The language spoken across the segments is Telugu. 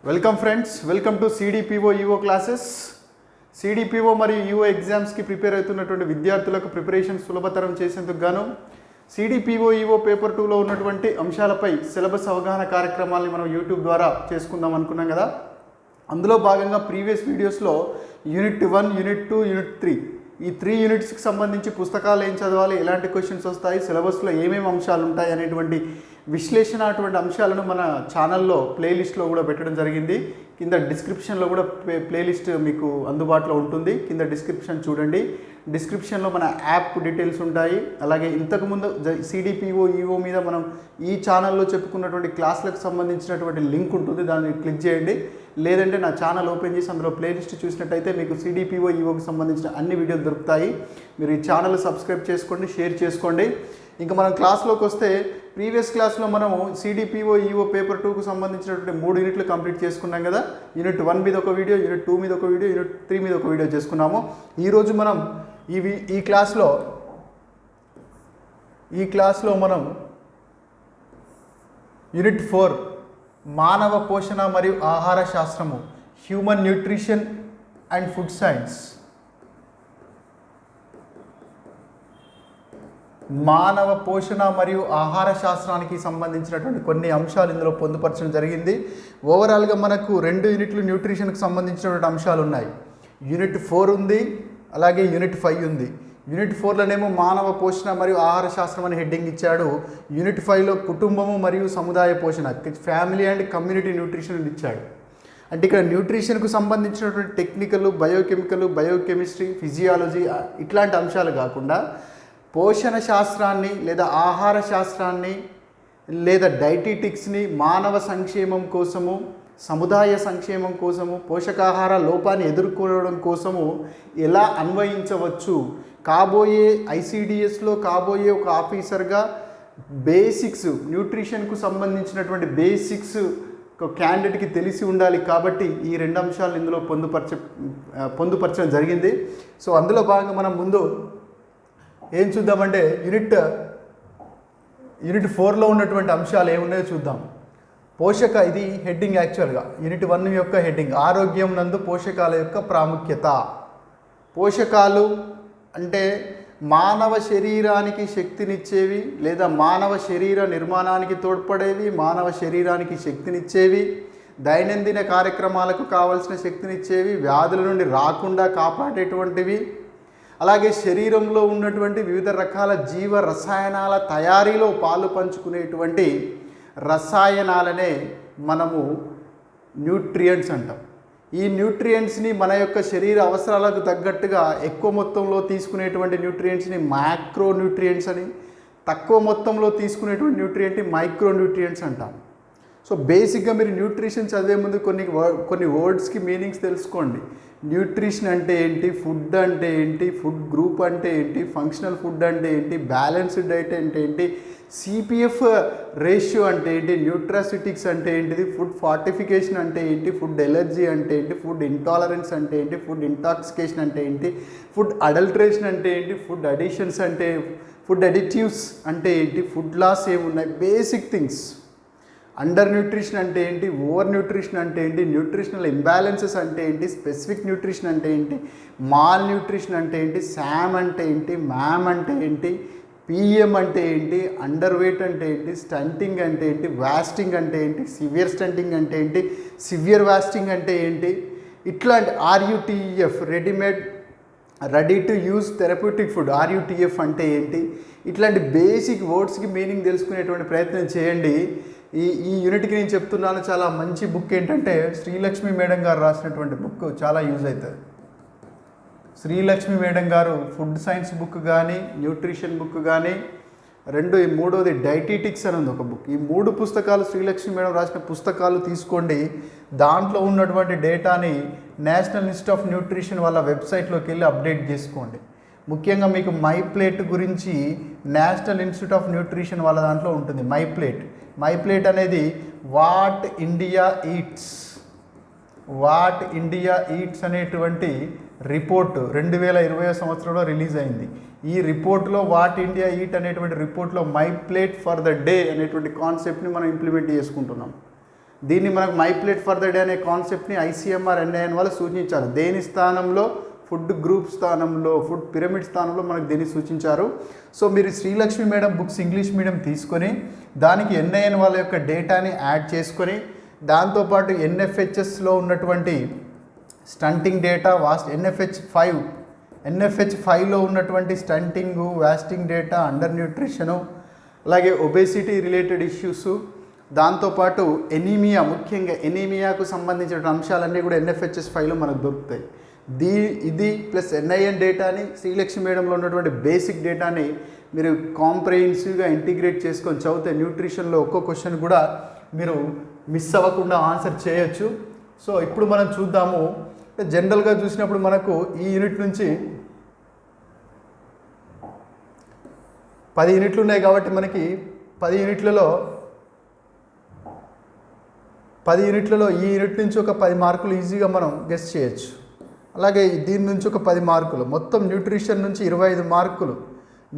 Welcome friends, welcome to CDPO EO classes. CDPO మరియు ఈఓ ఎగ్జామ్స్కి ప్రిపేర్ అవుతున్నటువంటి విద్యార్థులకు ప్రిపరేషన్ సులభతరం చేసేందుకు గాను సిడిపిఓ ఈఓ పేపర్ 2లో ఉన్నటువంటి అంశాలపై సిలబస్ అవగాహన కార్యక్రమాల్ని మనం యూట్యూబ్ ద్వారా చేసుకుందాం అనుకున్నాం కదా. అందులో భాగంగా ప్రీవియస్ వీడియోస్లో యూనిట్ 1, యూనిట్ 2, యూనిట్ 3 ఈ 3 యూనిట్స్కి సంబంధించి పుస్తకాలు ఏం చదవాలి, ఎలాంటి క్వశ్చన్స్ వస్తాయి, సిలబస్లో ఏమేమి అంశాలు ఉంటాయి అనేటువంటి విశ్లేషణ అటువంటి అంశాలను మన ఛానల్లో ప్లేలిస్ట్లో కూడా పెట్టడం జరిగింది. కింద డిస్క్రిప్షన్లో కూడా ప్లేలిస్ట్ మీకు అందుబాటులో ఉంటుంది. కింద డిస్క్రిప్షన్ చూడండి. డిస్క్రిప్షన్లో మన యాప్ డీటెయిల్స్ ఉంటాయి. అలాగే ఇంతకుముందు సిడిపిఓ ఈఓ మీద మనం ఈ ఛానల్లో చెప్పుకున్నటువంటి క్లాసులకు సంబంధించినటువంటి లింక్ ఉంటుంది, దాన్ని క్లిక్ చేయండి. లేదంటే నా ఛానల్ ఓపెన్ చేసి అందులో ప్లేలిస్ట్ చూసినట్టయితే మీకు సిడిపిఓ ఈఓకి సంబంధించిన అన్ని వీడియోలు దొరుకుతాయి. మీరు ఈ ఛానల్ సబ్స్క్రైబ్ చేసుకోండి, షేర్ చేసుకోండి. ఇంకా మనం క్లాస్లోకి వస్తే ప్రీవియస్ క్లాస్లో మనము సిడిపిఓ ఈఓ పేపర్ 2కు సంబంధించినటువంటి 3 యూనిట్లు కంప్లీట్ చేసుకున్నాం కదా. యూనిట్ 1 మీద ఒక వీడియో, యూనిట్ 2 మీద ఒక వీడియో, యూనిట్ 3 మీద ఒక వీడియో చేసుకున్నాము. ఈరోజు మనం ఈ క్లాస్లో మనం యూనిట్ 4 మానవ పోషణ మరియు ఆహార శాస్త్రము, human nutrition and food science, మానవ పోషణ మరియు ఆహార శాస్త్రానికి సంబంధించినటువంటి కొన్ని అంశాలు ఇందులో పొందుపరచడం జరిగింది. ఓవరాల్గా మనకు 2 యూనిట్లు న్యూట్రిషన్కి సంబంధించినటువంటి అంశాలు ఉన్నాయి. యూనిట్ 4 ఉంది, అలాగే యూనిట్ 5 ఉంది. యూనిట్ 4లోనేమో మానవ పోషణ మరియు ఆహార శాస్త్రం అని హెడ్డింగ్ ఇచ్చాడు. యూనిట్ 5లో కుటుంబము మరియు సముదాయ పోషణ, ఫ్యామిలీ అండ్ కమ్యూనిటీ న్యూట్రిషన్ అని ఇచ్చాడు. అంటే ఇక్కడ న్యూట్రిషన్కు సంబంధించినటువంటి టెక్నికల్, బయోకెమికల్, బయోకెమిస్ట్రీ, ఫిజియాలజీ ఇట్లాంటి అంశాలు కాకుండా పోషణ శాస్త్రాన్ని లేదా ఆహార శాస్త్రాన్ని లేదా డైటీటిక్స్ని మానవ సంక్షేమం కోసము, సముదాయ సంక్షేమం కోసము, పోషకాహార లోపాన్ని ఎదుర్కోవడం కోసము ఎలా అన్వయించవచ్చు, కాబోయే ఐసిడిఎస్లో కాబోయే ఒక ఆఫీసర్గా బేసిక్స్, న్యూట్రిషన్కు సంబంధించినటువంటి బేసిక్స్ ఒక క్యాండిడేట్కి తెలిసి ఉండాలి. కాబట్టి ఈ 2 అంశాలు ఇందులో పొందుపరచడం జరిగింది. సో అందులో భాగంగా మనం ముందు ఏం చూద్దామంటే యూనిట్ 4లో ఉన్నటువంటి అంశాలు ఏమున్నాయో చూద్దాం. ఇది హెడ్డింగ్. యాక్చువల్గా యూనిట్ 1 యొక్క హెడ్డింగ్ ఆరోగ్యం నందు పోషకాల యొక్క ప్రాముఖ్యత. పోషకాలు అంటే మానవ శరీరానికి శక్తినిచ్చేవి లేదా మానవ శరీర నిర్మాణానికి తోడ్పడేవి, మానవ శరీరానికి శక్తినిచ్చేవి, దైనందిన కార్యక్రమాలకు కావలసిన శక్తినిచ్చేవి, వ్యాధుల నుండి రాకుండా కాపాడేటువంటివి, అలాగే శరీరంలో ఉన్నటువంటి వివిధ రకాల జీవ రసాయనాల తయారీలో పాలు పంచుకునేటువంటి రసాయనాలనే మనము న్యూట్రియంట్స్ అంటాం. ఈ న్యూట్రియంట్స్ని మన యొక్క శరీర అవసరాలకు తగ్గట్టుగా ఎక్కువ మొత్తంలో తీసుకునేటువంటి న్యూట్రియంట్స్ని మ్యాక్రో న్యూట్రియంట్స్ అని, తక్కువ మొత్తంలో తీసుకునేటువంటి న్యూట్రియంట్ని మైక్రో న్యూట్రియంట్స్ అంటాం. సో బేసిక్గా మీరు న్యూట్రిషన్ చదివే ముందు కొన్ని వర్డ్స్కి మీనింగ్స్ తెలుసుకోండి. న్యూట్రిషన్ అంటే ఏంటి, ఫుడ్ అంటే ఏంటి, ఫుడ్ గ్రూప్ అంటే ఏంటి, ఫంక్షనల్ ఫుడ్ అంటే ఏంటి, బ్యాలెన్స్డ్ డైట్ అంటే ఏంటి, సిపిఎఫ్ రేషియో అంటే ఏంటి, న్యూట్రాసిటిక్స్ అంటే ఏంటిది, ఫుడ్ ఫార్టిఫికేషన్ అంటే ఏంటి, ఫుడ్ ఎలర్జీ అంటే ఏంటి, ఫుడ్ ఇంటాలరెన్స్ అంటే ఏంటి, ఫుడ్ ఇంటాక్సికేషన్ అంటే ఏంటి, ఫుడ్ అడల్ట్రేషన్ అంటే ఏంటి, ఫుడ్ అడిషన్స్ అంటే, ఫుడ్ అడిటివ్స్ అంటే ఏంటి, ఫుడ్ లాస్ ఏమున్నాయి, బేసిక్ థింగ్స్. అండర్ న్యూట్రిషన్ అంటే ఏంటి, ఓవర్ న్యూట్రిషన్ అంటే ఏంటి, న్యూట్రిషనల్ ఇంబ్యాలెన్సెస్ అంటే ఏంటి, స్పెసిఫిక్ న్యూట్రిషన్ అంటే ఏంటి, మాల్ న్యూట్రిషన్ అంటే ఏంటి, శామ్ అంటే ఏంటి, మ్యామ్ అంటే ఏంటి, పిఎం అంటే ఏంటి, అండర్ వెయిట్ అంటే ఏంటి, స్టంటింగ్ అంటే ఏంటి, వాస్టింగ్ అంటే ఏంటి, సివియర్ స్టంటింగ్ అంటే ఏంటి, సివియర్ వాస్టింగ్ అంటే ఏంటి, ఇట్లాంటి RUTF ready to use therapeutic food, RUTF అంటే ఏంటి, ఇట్లాంటి బేసిక్ వర్డ్స్కి మీనింగ్ తెలుసుకునేటువంటి ప్రయత్నం చేయండి. ఈ యూనిట్కి నేను చెప్తున్నాను, చాలా మంచి బుక్ ఏంటంటే శ్రీలక్ష్మి మేడం గారు రాసినటువంటి బుక్ చాలా యూజ్ అవుతుంది. శ్రీలక్ష్మి మేడం గారు ఫుడ్ సైన్స్ బుక్ కానీ, న్యూట్రిషన్ బుక్ కానీ, మూడోది డైటీటిక్స్ అని ఉంది ఒక బుక్. ఈ 3 పుస్తకాలు శ్రీలక్ష్మి మేడం రాసిన పుస్తకాలు తీసుకోండి. దాంట్లో ఉన్నటువంటి డేటాని నేషనల్ ఇన్స్టిట్యూట్ ఆఫ్ న్యూట్రిషన్ వాళ్ళ వెబ్సైట్లోకి వెళ్ళి అప్డేట్ చేసుకోండి. ముఖ్యంగా మీకు మై ప్లేట్ గురించి నేషనల్ ఇన్స్టిట్యూట్ ఆఫ్ న్యూట్రిషన్ వాళ్ళ దాంట్లో ఉంటుంది. మై ప్లేట్ అనేది వాట్ ఇండియా ఈట్స్ అనేటువంటి రిపోర్టు 2020 సంవత్సరంలో రిలీజ్ అయింది. ఈ రిపోర్ట్లో వాట్ ఇండియా ఈట్ అనేటువంటి రిపోర్ట్లో my plate for the day అనేటువంటి కాన్సెప్ట్ని మనం ఇంప్లిమెంట్ చేసుకుంటున్నాం. దీన్ని మనకు my plate for the day అనే కాన్సెప్ట్ని ICMR NIN వాళ్ళు సూచించారు. దేని స్థానంలో? ఫుడ్ గ్రూప్ స్థానంలో, ఫుడ్ పిరమిడ్ స్థానంలో మనకు దీన్ని సూచించారు. సో మీరు Srilakshmi madam books English medium తీసుకొని దానికి NIN వాళ్ళ యొక్క డేటాని యాడ్ చేసుకొని దాంతోపాటు NFHSలో ఉన్నటువంటి స్టంటింగ్ డేటా NFH5లో ఉన్నటువంటి స్టంటింగు, వాస్టింగ్ డేటా, అండర్ న్యూట్రిషను, అలాగే ఒబేసిటీ రిలేటెడ్ ఇష్యూస్, దాంతోపాటు ఎనీమియా, ముఖ్యంగా ఎనీమియాకు సంబంధించిన అంశాలన్నీ కూడా NFHS5లో మనకు దొరుకుతాయి. ఇది ప్లస్ NIN డేటాని శ్రీలక్ష్మి మేడంలో ఉన్నటువంటి బేసిక్ డేటాని మీరు కాంప్రహెన్సివ్గా ఇంటిగ్రేట్ చేసుకొని చదివితే న్యూట్రిషన్లో ఒక్కో క్వశ్చన్ కూడా మీరు మిస్ అవ్వకుండా ఆన్సర్ చేయొచ్చు. సో ఇప్పుడు మనం చూద్దాము. జనరల్గా చూసినప్పుడు మనకు ఈ యూనిట్ నుంచి 10 యూనిట్లు ఉన్నాయి కాబట్టి మనకి 10 యూనిట్లలో ఈ యూనిట్ నుంచి ఒక 10 మార్కులు ఈజీగా మనం గెస్ చేయొచ్చు. అలాగే దీని నుంచి ఒక 10 మార్కులు, మొత్తం న్యూట్రిషన్ నుంచి 25 మార్కులు.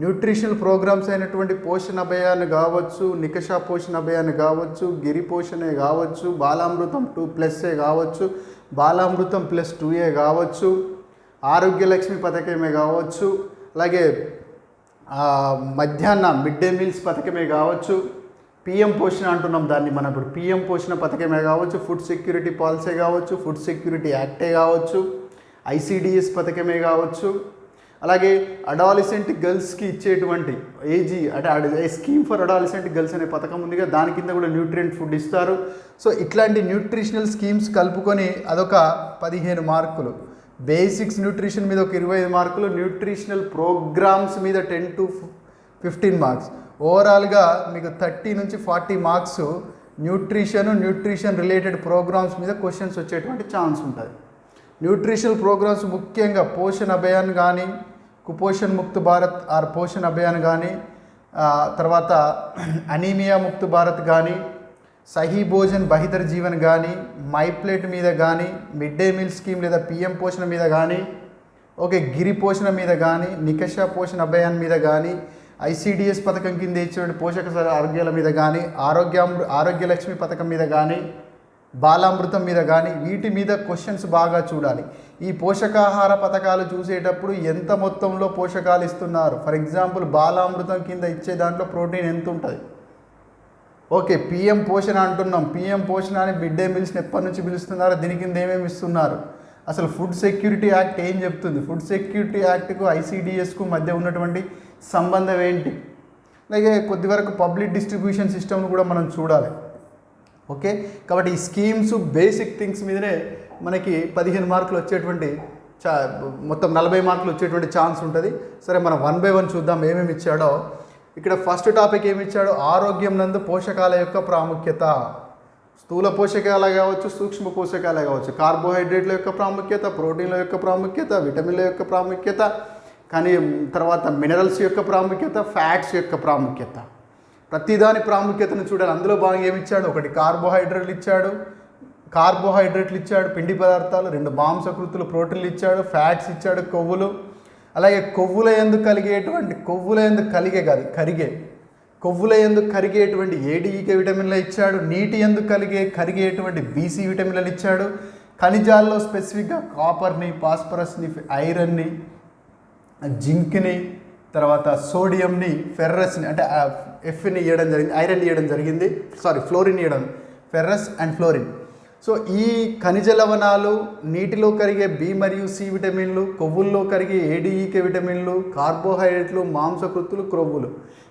న్యూట్రిషనల్ ప్రోగ్రామ్స్ అయినటువంటి పోషణ అభయాన్ని కావచ్చు, నికషా పోషణ అభయాన్ని కావచ్చు, గిరి పోషణే కావచ్చు, బాలామృతం 2+A కావచ్చు, బాలామృతం +2A కావచ్చు, ఆరోగ్యలక్ష్మి పథకమే కావచ్చు, అలాగే మధ్యాహ్న మిడ్ డే మీల్స్ పథకమే కావచ్చు, PM పోషణ అంటున్నాం దాన్ని మనం ఇప్పుడు, PM పోషణ పథకమే కావచ్చు, ఫుడ్ సెక్యూరిటీ పాలసీ కావచ్చు, ఫుడ్ సెక్యూరిటీ యాక్టే కావచ్చు, ICDS పథకమే కావచ్చు, అలాగే అడాలిసెంట్ గర్ల్స్కి ఇచ్చేటువంటి అంటే స్కీమ్ ఫర్ అడాలిసెంట్ గర్ల్స్ అనే పథకం ఉందిగా, దాని కింద కూడా న్యూట్రియంట్ ఫుడ్ ఇస్తారు. సో ఇట్లాంటి న్యూట్రిషనల్ స్కీమ్స్ కలుపుకొని అదొక 15 మార్కులు. బేసిక్స్ న్యూట్రిషన్ మీద ఒక 25 మార్కులు, న్యూట్రిషనల్ ప్రోగ్రామ్స్ మీద 10 to 15 మార్క్స్. ఓవరాల్గా మీకు 30 నుంచి 40 మార్క్స్ న్యూట్రిషన్ రిలేటెడ్ ప్రోగ్రామ్స్ మీద క్వశ్చన్స్ వచ్చేటువంటి ఛాన్స్ ఉంటుంది. న్యూట్రిషనల్ ప్రోగ్రామ్స్ ముఖ్యంగా పోషణ్ అభియాన్ కానీ, కుపోషణ్ ముక్త్ భారత్ ఆర్ పోషణ్ అభియాన్ కానీ, తర్వాత అనీమియా ముక్త్ భారత్ కానీ, సహీ భోజన్ బహితర్ జీవన్ కానీ, మై ప్లేట్ మీద కానీ, మిడ్ డే మీల్ స్కీమ్ లేదా PM పోషణ మీద కానీ, గిరి పోషణ మీద కానీ, నికషా పోషణ అభియాన్ మీద కానీ, ICDS పథకం కింద ఇచ్చిన పోషక ఆరోగ్యాల మీద కానీ, ఆరోగ్యలక్ష్మి పథకం మీద కానీ, బాలామృతం మీద కానీ, వీటి మీద క్వశ్చన్స్ బాగా చూడాలి. ఈ పోషకాహార పథకాలు చూసేటప్పుడు ఎంత మొత్తంలో పోషకాలు ఇస్తున్నారు, ఫర్ ఎగ్జాంపుల్ బాలామృతం కింద ఇచ్చే దాంట్లో ప్రోటీన్ ఎంత ఉంటుంది. PM పోషణ అంటున్నాం, PM పోషణ అని మిడ్ డే మీల్స్ని ఎప్పటి నుంచి పిలుస్తున్నారు, దీని కింద ఏమేమి ఇస్తున్నారు, అసలు ఫుడ్ సెక్యూరిటీ యాక్ట్ ఏం చెప్తుంది, ఫుడ్ సెక్యూరిటీ యాక్ట్కు ICDSకు మధ్య ఉన్నటువంటి సంబంధం ఏంటి, అలాగే కొద్దివరకు పబ్లిక్ డిస్ట్రిబ్యూషన్ సిస్టమ్ను కూడా మనం చూడాలి. కాబట్టి ఈ స్కీమ్స్ బేసిక్ థింగ్స్ మీదనే మనకి 15 మార్కులు వచ్చేటువంటి మొత్తం 40 మార్కులు వచ్చేటువంటి ఛాన్స్ ఉంటుంది. సరే మనం 1 by 1 చూద్దాం ఏమేమి ఇచ్చాడో. ఇక్కడ ఫస్ట్ టాపిక్ ఏమి ఇచ్చాడో, ఆరోగ్యం నందు పోషకాల యొక్క ప్రాముఖ్యత. స్థూల పోషకాలే కావచ్చు, సూక్ష్మ పోషకాలే కావచ్చు, కార్బోహైడ్రేట్ల యొక్క ప్రాముఖ్యత, ప్రోటీన్ల యొక్క ప్రాముఖ్యత, విటమిన్ల యొక్క ప్రాముఖ్యత, కానీ తర్వాత మినరల్స్ యొక్క ప్రాముఖ్యత, ఫ్యాట్స్ యొక్క ప్రాముఖ్యత, ప్రతిదాని ప్రాముఖ్యతను చూడాలి. అందులో బాగా ఏమి ఇచ్చాడు, ఒకటి కార్బోహైడ్రేట్లు ఇచ్చాడు, పిండి పదార్థాలు, 2 మాంసకృతులు ప్రోటీన్లు ఇచ్చాడు, ఫ్యాట్స్ ఇచ్చాడు, కొవ్వులు, అలాగే కొవ్వుల యందు కరిగేటువంటి ADEK విటమిన్లు ఇచ్చాడు, నీటి యందు కరిగేటువంటి BC విటమిన్లు ఇచ్చాడు, ఖనిజాల్లో స్పెసిఫిక్గా కాపర్ని, ఫాస్ఫరస్ని, ఐరన్ని, జింక్ని, తర్వాత సోడియంని, ఫెర్రస్ని అంటే Fని ఇవ్వడం జరిగింది, ఐరన్ ఇవ్వడం జరిగింది, ఫ్లోరిన్ ఇవ్వడం, ఫెర్రస్ అండ్ ఫ్లోరిన్. సో ఈ ఖనిజ లవణాలు, నీటిలో కరిగే B మరియు C విటమిన్లు, కొవ్వుల్లో కరిగే ADEK విటమిన్లు, కార్బోహైడ్రేట్లు, మాంసకృతులు, క్రొవ్వులు,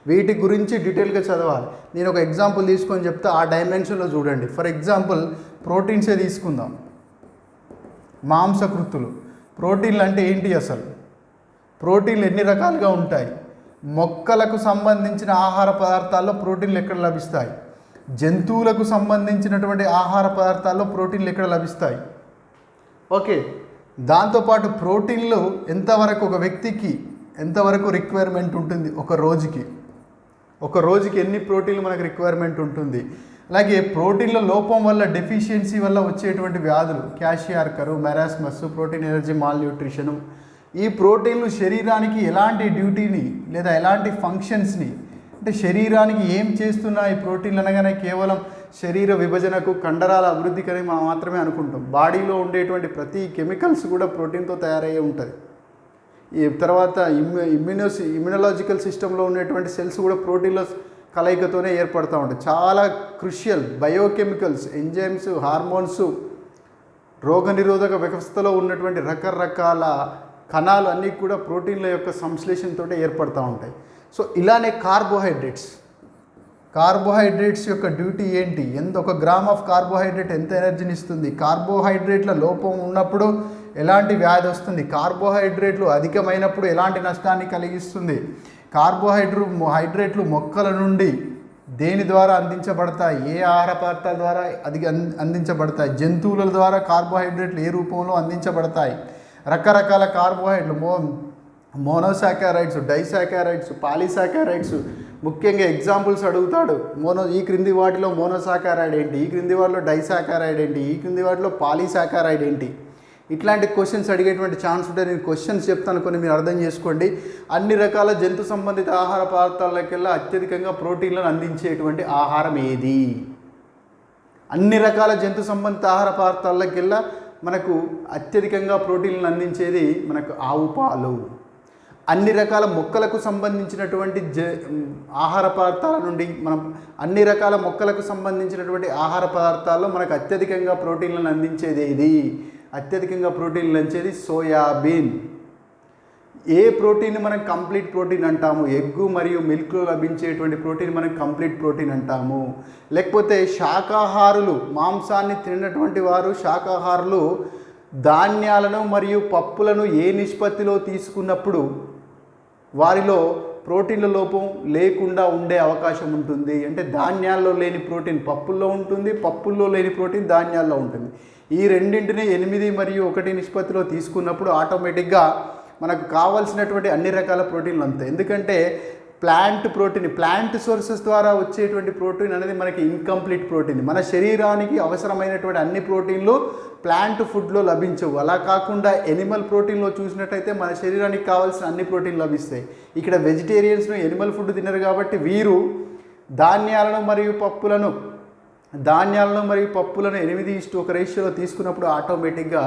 వీటి గురించి డీటెయిల్గా చదవాలి. నేను ఒక ఎగ్జాంపుల్ తీసుకొని చెప్తే ఆ డైమెన్షన్లో చూడండి. ఫర్ ఎగ్జాంపుల్ ప్రోటీన్సే తీసుకుందాం. మాంసకృతులు, ప్రోటీన్లు అంటే ఏంటి, అసలు ప్రోటీన్లు ఎన్ని రకాలుగా ఉంటాయి, మొక్కలకు సంబంధించిన ఆహార పదార్థాల్లో ప్రోటీన్లు ఎక్కడ లభిస్తాయి, జంతువులకు సంబంధించినటువంటి ఆహార పదార్థాల్లో ప్రోటీన్లు ఎక్కడ లభిస్తాయి. దాంతోపాటు ప్రోటీన్లు ఎంతవరకు ఒక వ్యక్తికి ఎంతవరకు రిక్వైర్మెంట్ ఉంటుంది, ఒక రోజుకి ఎన్ని ప్రోటీన్లు మనకు రిక్వైర్మెంట్ ఉంటుంది. అలాగే ప్రోటీన్ల లోపం వల్ల, డెఫిషియన్సీ వల్ల వచ్చేటువంటి వ్యాధులు, kwashiorkor, marasmus, protein energy malnutrition. ఈ ప్రోటీన్లు శరీరానికి ఎలాంటి డ్యూటీని లేదా ఎలాంటి ఫంక్షన్స్ని, అంటే శరీరానికి ఏం చేస్తున్నా ఈ ప్రోటీన్లు అనగానే కేవలం శరీర విభజనకు, కండరాల అభివృద్ధికి మాత్రమే అనుకుంటాం. బాడీలో ఉండేటువంటి ప్రతి కెమికల్స్ కూడా ప్రోటీన్తో తయారయ్యే ఉంటుంది. ఈ తర్వాత ఇమ్యూనలాజికల్ సిస్టంలో ఉండేటువంటి సెల్స్ కూడా ప్రోటీన్ల కలయికతోనే ఏర్పడుతూ ఉంటాయి. చాలా క్రుషియల్ బయోకెమికల్స్, ఎంజైమ్స్, హార్మోన్స్, రోగనిరోధక వ్యవస్థలో ఉన్నటువంటి రకరకాల కణాలు అన్నీ కూడా ప్రోటీన్ల యొక్క సంశ్లేషణతో ఏర్పడుతూ ఉంటాయి. సో ఇలానే కార్బోహైడ్రేట్స్ యొక్క డ్యూటీ ఏంటి? ఒక గ్రామ్ ఆఫ్ కార్బోహైడ్రేట్ ఎంత ఎనర్జీని ఇస్తుంది? కార్బోహైడ్రేట్ల లోపం ఉన్నప్పుడు ఎలాంటి వ్యాధి వస్తుంది? కార్బోహైడ్రేట్లు అధికమైనప్పుడు ఎలాంటి నష్టాన్ని కలిగిస్తుంది? కార్బోహైడ్రేట్లు మొక్కల నుండి దేని ద్వారా అందించబడతాయి? ఏ ఆహార పదార్థాల ద్వారా అందించబడతాయి? జంతువుల ద్వారా కార్బోహైడ్రేట్లు ఏ రూపంలో అందించబడతాయి? రకరకాల కార్బోహైడ్రేట్లు, మోనోసాకారైడ్స్, డైసాకారైడ్స్, పాలీసాకారైడ్స్, ముఖ్యంగా ఎగ్జాంపుల్స్ అడుగుతాడు. ఈ క్రింది వాటిలో మోనోసాకారైడ్ ఏంటి? ఈ క్రింది వాటిలో డైసాకారైడ్ ఏంటి? ఈ క్రింది వాటిలో పాలీసాకారైడ్ ఏంటి? ఇట్లాంటి క్వశ్చన్స్ అడిగేటువంటి ఛాన్స్ ఉంటే నేను క్వశ్చన్స్ చెప్తాను, కొన్ని మీరు అర్థం చేసుకోండి. అన్ని రకాల జంతు సంబంధిత ఆహార పదార్థాలకెల్లా అత్యధికంగా ప్రోటీన్లను అందించేటువంటి ఆహారం ఏది? అన్ని రకాల జంతు సంబంధిత ఆహార పదార్థాలకెల్లా మనకు అత్యధికంగా ప్రోటీన్లను అందించేది మనకు ఆవు పాలు. అన్ని రకాల మొక్కలకు సంబంధించినటువంటి ఆహార పదార్థాల నుండి అన్ని రకాల మొక్కలకు సంబంధించినటువంటి ఆహార పదార్థాల్లో మనకు అత్యధికంగా ప్రోటీన్లను అందించేది ఏది? అత్యధికంగా ప్రోటీన్లు అందించేది సోయాబీన్. ఏ ప్రోటీన్ మనం కంప్లీట్ ప్రోటీన్ అంటాము? ఎగ్గు మరియు మిల్క్లో లభించేటువంటి ప్రోటీన్ మనం కంప్లీట్ ప్రోటీన్ అంటాము. లేకపోతే శాకాహారులు, మాంసాన్ని తినటువంటి వారు శాకాహారులు ధాన్యాలను మరియు పప్పులను ఏ నిష్పత్తిలో తీసుకున్నప్పుడు వారిలో ప్రోటీన్ల లోపం లేకుండా ఉండే అవకాశం ఉంటుంది? అంటే ధాన్యాల్లో లేని ప్రోటీన్ పప్పుల్లో ఉంటుంది, పప్పుల్లో లేని ప్రోటీన్ ధాన్యాల్లో ఉంటుంది. ఈ రెండింటిని 8 మరియు 1 నిష్పత్తిలో తీసుకున్నప్పుడు ఆటోమేటిక్గా మనకు కావాల్సినటువంటి అన్ని రకాల ప్రోటీన్లు అంతాయి. ఎందుకంటే ప్లాంట్ సోర్సెస్ ద్వారా వచ్చేటువంటి ప్రోటీన్ అనేది మనకి ఇన్కంప్లీట్ ప్రోటీన్. మన శరీరానికి అవసరమైనటువంటి అన్ని ప్రోటీన్లు ప్లాంట్ ఫుడ్లో లభించవు. అలా కాకుండా ఎనిమల్ ప్రోటీన్లో చూసినట్టయితే మన శరీరానికి కావాల్సిన అన్ని ప్రోటీన్లు లభిస్తాయి. ఇక్కడ వెజిటేరియన్స్ను ఎనిమల్ ఫుడ్ తినరు కాబట్టి వీరు ధాన్యాలను మరియు పప్పులను 8:1 రేషియోలో తీసుకున్నప్పుడు ఆటోమేటిక్గా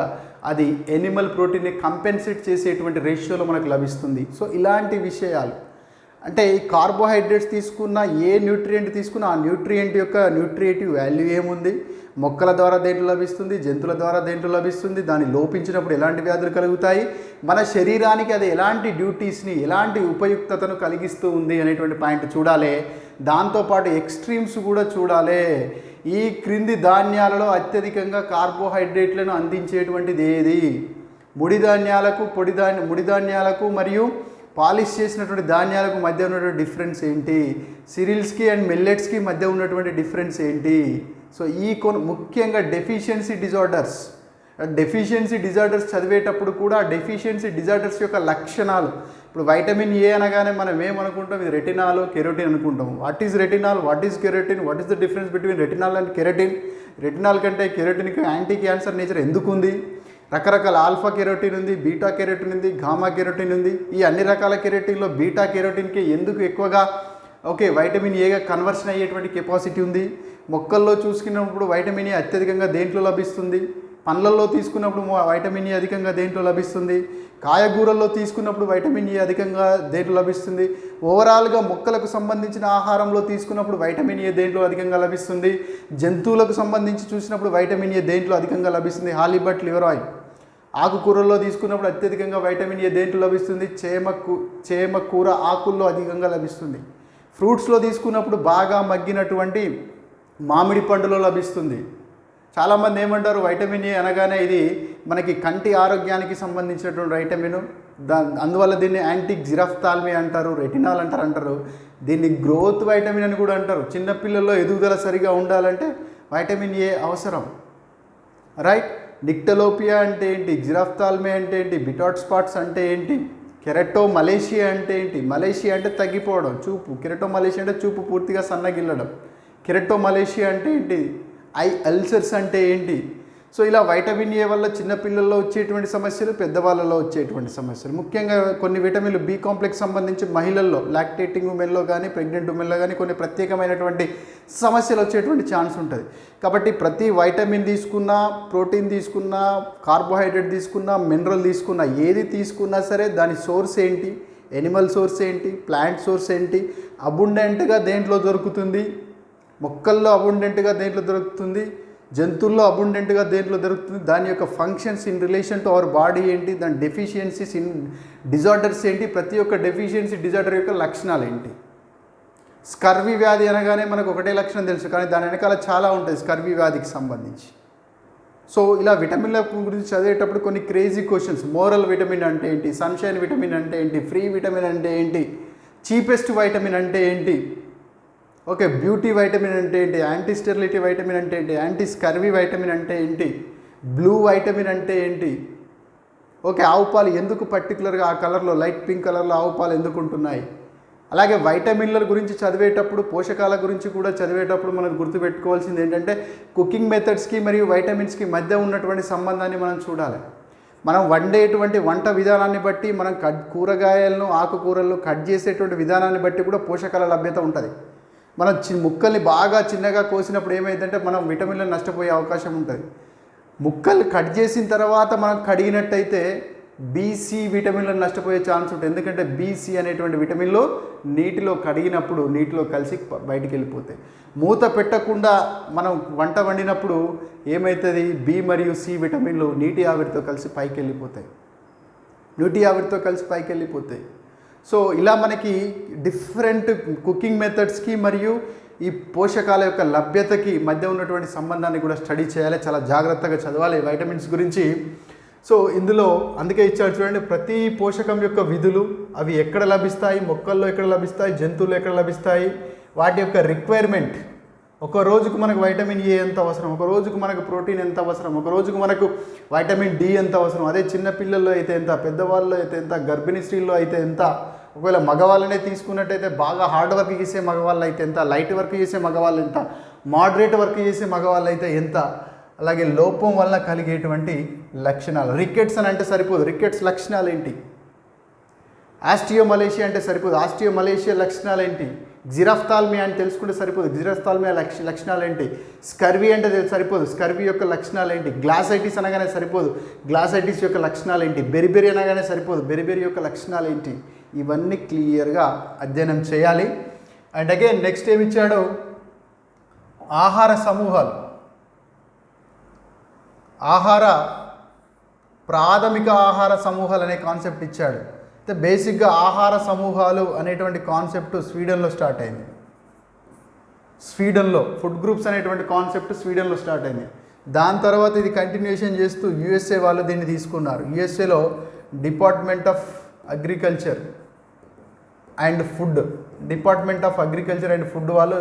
అది ఎనిమల్ ప్రోటీన్ని కంపెన్సేట్ చేసేటువంటి రేషియోలో మనకు లభిస్తుంది. సో ఇలాంటి విషయాలు అంటే ఈ కార్బోహైడ్రేట్స్ తీసుకున్న ఏ న్యూట్రియంట్ తీసుకున్న ఆ న్యూట్రియంట్ యొక్క న్యూట్రియేటివ్ వాల్యూ ఏముంది, మొక్కల ద్వారా దేంట్లో లభిస్తుంది, జంతువుల ద్వారా దేంట్లో లభిస్తుంది, దాన్ని లోపించినప్పుడు ఎలాంటి వ్యాధులు కలుగుతాయి, మన శరీరానికి అది ఎలాంటి డ్యూటీస్ని ఎలాంటి ఉపయుక్తతను కలిగిస్తూ ఉంది అనేటువంటి పాయింట్ చూడాలి. దాంతోపాటు ఎక్స్ట్రీమ్స్ కూడా చూడాలి. ఈ క్రింది ధాన్యాలలో అత్యధికంగా కార్బోహైడ్రేట్లను అందించేటువంటిది ఏది? ముడి ధాన్యాలకు మరియు పాలిష్ చేసినటువంటి ధాన్యాలకు మధ్య ఉన్నటువంటి డిఫరెన్స్ ఏంటి? సిరిల్స్కి అండ్ మిల్లెట్స్కి మధ్య ఉన్నటువంటి డిఫరెన్స్ ఏంటి? సో ముఖ్యంగా డెఫిషియన్సీ డిజార్డర్స్ చదివేటప్పుడు కూడా డెఫిషియన్సీ డిజార్డర్స్ యొక్క లక్షణాలు, ఇప్పుడు వైటమిన్ ఏ అనగానే మనం ఏమనుకుంటాం? ఇది రెటినాల్, కెరోటిన్ అనుకుంటాం. What is retinol, what is carotene, what is the difference between retinol and carotene? Retinol కంటే కెరోటిన్కి యాంటీ క్యాన్సర్ నేచర్ ఎందుకు ఉంది? రకరకాల ఆల్ఫా కెరోటిన్ ఉంది, బీటా కెరోటిన్ ఉంది, గామా కెరోటిన్ ఉంది. ఈ అన్ని రకాల కెరోటిన్లో బీటా కెరోటిన్కి ఎందుకు ఎక్కువగా వైటమిన్ ఏగా కన్వర్షన్ అయ్యేటువంటి కెపాసిటీ ఉంది? మొక్కల్లో చూసుకున్నప్పుడు వైటమిన్ ఏ అత్యధికంగా దేంట్లో లభిస్తుంది? పండ్లల్లో తీసుకున్నప్పుడు వైటమిన్ ఏ అధికంగా దేంట్లో లభిస్తుంది? కాయగూరల్లో తీసుకున్నప్పుడు వైటమిన్ ఏ అధికంగా దేంట్లో లభిస్తుంది? ఓవరాల్గా మొక్కలకు సంబంధించిన ఆహారంలో తీసుకున్నప్పుడు వైటమిన్ ఏ దేంట్లో అధికంగా లభిస్తుంది? జంతువులకు సంబంధించి చూసినప్పుడు వైటమిన్ ఏ దేంట్లో అధికంగా లభిస్తుంది? Halibut liver oil. ఆకుకూరల్లో తీసుకున్నప్పుడు అత్యధికంగా వైటమిన్ ఏ దేంట్లో లభిస్తుంది? చేమ కూర ఆకుల్లో అధికంగా లభిస్తుంది. ఫ్రూట్స్లో తీసుకున్నప్పుడు బాగా మగ్గినటువంటి మామిడి పండులో లభిస్తుంది. చాలామంది ఏమంటారు, వైటమిన్ ఏ అనగానే ఇది మనకి కంటి ఆరోగ్యానికి సంబంధించినటువంటి వైటమిన్, అందువల్ల దీన్ని యాంటీ జిరాఫ్థాల్మీ అంటారు, రెటినాల్ అంటారు. దీన్ని గ్రోత్ వైటమిన్ అని కూడా అంటారు. చిన్నపిల్లల్లో ఎదుగుదల సరిగా ఉండాలంటే వైటమిన్ ఏ అవసరం, రైట్? నిక్టలోపియా అంటే ఏంటి? జిరాఫ్థాల్మీ అంటే ఏంటి? బిటాట్ స్పాట్స్ అంటే ఏంటి? కెరటోమలేషియా అంటే ఏంటి? మలేషియా అంటే తగ్గిపోవడం చూపు, కెరటోమలేషియా అంటే చూపు పూర్తిగా సన్నగిల్లడం. కెరటోమలేషియా అంటే ఏంటి? ఐ అల్సర్స్ అంటే ఏంటి? సో ఇలా వైటమిన్ ఏ వల్ల చిన్నపిల్లల్లో వచ్చేటువంటి సమస్యలు, పెద్దవాళ్ళలో వచ్చేటువంటి సమస్యలు, ముఖ్యంగా కొన్ని విటమిన్లు బి కాంప్లెక్స్ సంబంధించి మహిళల్లో, లాక్టేటింగ్ ఉమెన్లో కానీ, ప్రెగ్నెంట్ ఉమెన్లో కానీ కొన్ని ప్రత్యేకమైనటువంటి సమస్యలు వచ్చేటువంటి ఛాన్స్ ఉంటుంది. కాబట్టి ప్రతి వైటమిన్ తీసుకున్నా, ప్రోటీన్ తీసుకున్నా, కార్బోహైడ్రేట్ తీసుకున్నా, మినరల్ తీసుకున్నా, ఏది తీసుకున్నా సరే దాని సోర్స్ ఏంటి, ఎనిమల్ సోర్స్ ఏంటి, ప్లాంట్ సోర్స్ ఏంటి, అబుండెంట్గా దేంట్లో దొరుకుతుంది, మొక్కల్లో అబుండెంట్గా దేంట్లో దొరుకుతుంది, జంతువుల్లో అబుండెంట్గా దేంట్లో దొరుకుతుంది, దాని యొక్క functions in relation to our body ఏంటి, దాని డెఫిషియన్సీస్ ఇన్ డిజార్డర్స్ ఏంటి, ప్రతి ఒక్క డెఫిషియన్సీ డిజార్డర్ యొక్క లక్షణాలు ఏంటి. స్కర్వీ వ్యాధి అనగానే మనకు ఒకటే లక్షణం తెలుసు, కానీ దాని వెనకాల చాలా ఉంటుంది స్కర్వీ వ్యాధికి సంబంధించి. సో ఇలా విటమిన్ల గురించి చదివేటప్పుడు కొన్ని క్రేజీ క్వశ్చన్స్, మోరల్ విటమిన్ అంటే ఏంటి, సన్షైన్ విటమిన్ అంటే ఏంటి, ఫ్రీ విటమిన్ అంటే ఏంటి, చీపెస్ట్ వైటమిన్ అంటే ఏంటి, ఓకే బ్యూటీ వైటమిన్ అంటే ఏంటి, యాంటీ స్టెరిలిటీ వైటమిన్ అంటే ఏంటి, యాంటీ స్కర్వీ వైటమిన్ అంటే ఏంటి, బ్లూ వైటమిన్ అంటే ఏంటి, ఓకే ఆవు పాలు ఎందుకు పర్టికులర్గా ఆ కలర్లో లైట్ పింక్ కలర్లో ఆవు పాలు ఎందుకు ఉంటున్నాయి. అలాగే వైటమిన్ల గురించి చదివేటప్పుడు, పోషకాల గురించి కూడా చదివేటప్పుడు మనం గుర్తుపెట్టుకోవాల్సింది ఏంటంటే కుకింగ్ మెథడ్స్కి మరియు వైటమిన్స్కి మధ్య ఉన్నటువంటి సంబంధాన్ని మనం చూడాలి. మనం వండేటువంటి వంట విధానాన్ని బట్టి, మనం కూరగాయలను, ఆకుకూరలను కట్ చేసేటువంటి విధానాన్ని బట్టి కూడా పోషకాల లభ్యత ఉంటుంది. మనం ముక్కల్ని బాగా చిన్నగా కోసినప్పుడు ఏమైందంటే మనం విటమిన్లను నష్టపోయే అవకాశం ఉంటుంది. ముక్కలు కట్ చేసిన తర్వాత మనం కడిగినట్టయితే బీసీ విటమిన్లను నష్టపోయే ఛాన్స్ ఉంటుంది. ఎందుకంటే బీసీ అనేటువంటి విటమిన్లు నీటిలో కడిగినప్పుడు నీటిలో కలిసి బయటికి వెళ్ళిపోతాయి. మూత పెట్టకుండా మనం వంట వండినప్పుడు ఏమవుతుంది, బి మరియు సి విటమిన్లు నీటి ఆవిరితో కలిసి పైకి వెళ్ళిపోతాయి. సో ఇలా మనకి డిఫరెంట్ కుకింగ్ మెథడ్స్కి మరియు ఈ పోషకాల యొక్క లభ్యతకి మధ్య ఉన్నటువంటి సంబంధాన్ని కూడా స్టడీ చేయాలి, చాలా జాగ్రత్తగా చదవాలి వైటమిన్స్ గురించి. సో ఇందులో అందుకే ఇచ్చాడు చూడండి, ప్రతి పోషకం యొక్క విధులు, అవి ఎక్కడ లభిస్తాయి, మొక్కల్లో ఎక్కడ లభిస్తాయి, జంతువులు ఎక్కడ లభిస్తాయి, వాటి యొక్క రిక్వైర్మెంట్, ఒక రోజుకు మనకు వైటమిన్ ఏ ఎంత అవసరం, ఒక రోజుకు మనకు ప్రోటీన్ ఎంత అవసరం, ఒక రోజుకు మనకు వైటమిన్ డి ఎంత అవసరం, అదే చిన్నపిల్లల్లో అయితే ఎంత, పెద్దవాళ్ళలో అయితే ఎంత, గర్భిణీ స్త్రీల్లో అయితే ఎంత, ఒకవేళ మగవాళ్ళనే తీసుకున్నట్టయితే బాగా హార్డ్ వర్క్ చేసే మగవాళ్ళు అయితే ఎంత, లైట్ వర్క్ చేసే మగవాళ్ళు ఎంత, మోడరేట్ వర్క్ చేసే మగవాళ్ళు అయితే ఎంత, అలాగే లోపం వల్ల కలిగేటువంటి లక్షణాలు. రికెట్స్ అని అంటే సరిపోదు, రికెట్స్ లక్షణాలు ఏంటి, ఆస్టియోమలేషియా అంటే సరిపోదు, ఆస్టియోమలేషియా లక్షణాలు ఏంటి, జిరాఫ్థాల్మియా అని తెలుసుకుంటే సరిపోదు, జిరాఫ్థాల్మియా లక్షణాలు ఏంటి, స్కర్వీ అంటే సరిపోదు, స్కర్వీ యొక్క లక్షణాలు ఏంటి, గ్లాసైటిస్ అనగానే సరిపోదు, గ్లాసైటిస్ యొక్క లక్షణాలు ఏంటి, బెరిబెరి అనగానే సరిపోదు, బెరిబెరి యొక్క లక్షణాలు ఏంటి, ఇవన్నీ క్లియర్గా అధ్యయనం చేయాలి. అండ్ అగైన్ నెక్స్ట్ ఏమి ఇచ్చాడు, ఆహార సమూహాలు, ప్రాథమిక ఆహార సమూహాలు అనే కాన్సెప్ట్ ఇచ్చాడు. అయితే బేసిక్గా ఆహార సమూహాలు అనేటువంటి కాన్సెప్ట్ స్వీడన్లో స్టార్ట్ అయింది. స్వీడన్లో ఫుడ్ గ్రూప్స్ అనేటువంటి కాన్సెప్ట్ స్వీడన్లో స్టార్ట్ అయింది. దాని తర్వాత ఇది కంటిన్యూషన్ చేస్తూ యూఎస్ఏ వాళ్ళు దీన్ని తీసుకున్నారు. యూఎస్ఏలో department of agriculture and food వాళ్ళు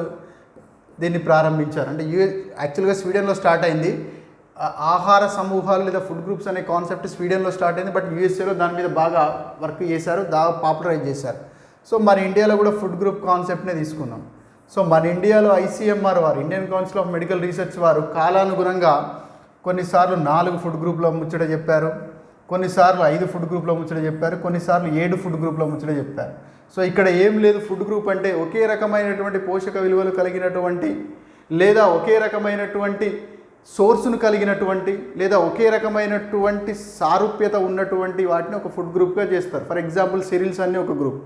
దీన్ని ప్రారంభించారు. అంటే యాక్చువల్గా స్వీడన్లో స్టార్ట్ అయింది. ఆహార సమూహాలు లేదా ఫుడ్ గ్రూప్స్ అనే కాన్సెప్ట్ స్వీడన్లో స్టార్ట్ అయింది, బట్ యూఎస్ఏలో దాని మీద బాగా వర్క్ చేశారు, బాగా పాపులరైజ్ చేశారు. సో మన ఇండియాలో కూడా ఫుడ్ గ్రూప్ కాన్సెప్ట్నే తీసుకున్నాం. సో మన ఇండియాలో ఐసీఎంఆర్ వారు, Indian council of medical research వారు కాలానుగుణంగా కొన్నిసార్లు 4 ఫుడ్ గ్రూప్లో ముచ్చట చెప్పారు, కొన్నిసార్లు 5 ఫుడ్ గ్రూప్లో ముచ్చట చెప్పారు, కొన్నిసార్లు 7 ఫుడ్ గ్రూప్లో ముచ్చట చెప్పారు. సో ఇక్కడ ఏం లేదు, ఫుడ్ గ్రూప్ అంటే ఒకే రకమైనటువంటి పోషక విలువలు కలిగినటువంటి, లేదా ఒకే రకమైనటువంటి సోర్సును కలిగినటువంటి, లేదా ఒకే రకమైనటువంటి సారూప్యత ఉన్నటువంటి వాటిని ఒక ఫుడ్ గ్రూప్గా చేస్తారు. ఫర్ ఎగ్జాంపుల్ సిరిల్స్ అన్నీ ఒక గ్రూప్,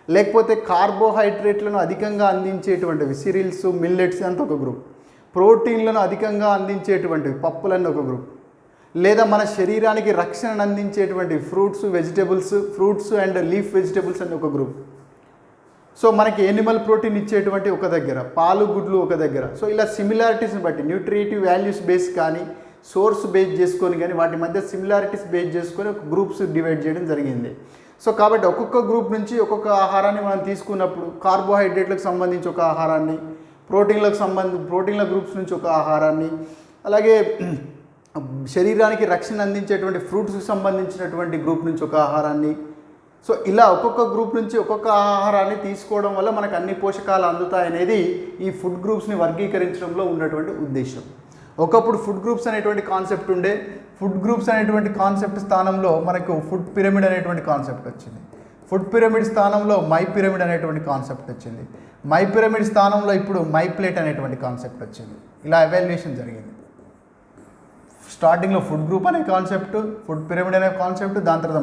లేకపోతే కార్బోహైడ్రేట్లను అధికంగా అందించేటువంటివి సిరిల్స్, మిల్లెట్స్ అంత ఒక గ్రూప్, ప్రోటీన్లను అధికంగా అందించేటువంటివి పప్పులన్నీ ఒక గ్రూప్, లేదా మన శరీరానికి రక్షణను అందించేటువంటి ఫ్రూట్స్ అండ్ లీఫ్ వెజిటబుల్స్ అని ఒక గ్రూప్. సో మనకి ఎనిమల్ ప్రోటీన్ ఇచ్చేటువంటి ఒక దగ్గర, పాలు గుడ్లు ఒక దగ్గర. సో ఇలా సిమిలారిటీస్ని బట్టి న్యూట్రియేటివ్ వాల్యూస్ బేస్ కానీ, సోర్స్ బేస్ చేసుకొని కానీ, వాటి మధ్య సిమిలారిటీస్ బేస్ చేసుకొని ఒక గ్రూప్స్ డివైడ్ చేయడం జరిగింది. సో కాబట్టి ఒక్కొక్క గ్రూప్ నుంచి ఒక్కొక్క ఆహారాన్ని మనం తీసుకున్నప్పుడు కార్బోహైడ్రేట్లకు సంబంధించి ఒక ఆహారాన్ని, ప్రోటీన్ల గ్రూప్స్ నుంచి ఒక ఆహారాన్ని, అలాగే శరీరానికి రక్షణ అందించేటువంటి ఫ్రూట్స్కి సంబంధించినటువంటి గ్రూప్ నుంచి ఒక ఆహారాన్ని. సో ఇలా ఒక్కొక్క గ్రూప్ నుంచి ఒక్కొక్క ఆహారాన్ని తీసుకోవడం వల్ల మనకు అన్ని పోషకాలు అందుతాయనేది ఈ ఫుడ్ గ్రూప్స్ని వర్గీకరించడంలో ఉన్నటువంటి ఉద్దేశం. ఒకప్పుడు ఫుడ్ గ్రూప్స్ అనేటువంటి కాన్సెప్ట్ ఉండే, ఫుడ్ గ్రూప్స్ అనేటువంటి కాన్సెప్ట్ స్థానంలో మనకు ఫుడ్ పిరమిడ్ అనేటువంటి కాన్సెప్ట్ వచ్చింది. ఫుడ్ పిరమిడ్ స్థానంలో మై పిరమిడ్ అనేటువంటి కాన్సెప్ట్ వచ్చింది. మై పిరమిడ్ స్థానంలో ఇప్పుడు మై ప్లేట్ అనేటువంటి కాన్సెప్ట్ వచ్చింది. ఇలా ఎవాల్యుయేషన్ జరిగింది. స్టార్టింగ్లో ఫుడ్ గ్రూప్ అనే కాన్సెప్ట్, ఫుడ్ పిరమిడ్ అనే కాన్సెప్ట్, దాని తర్వాత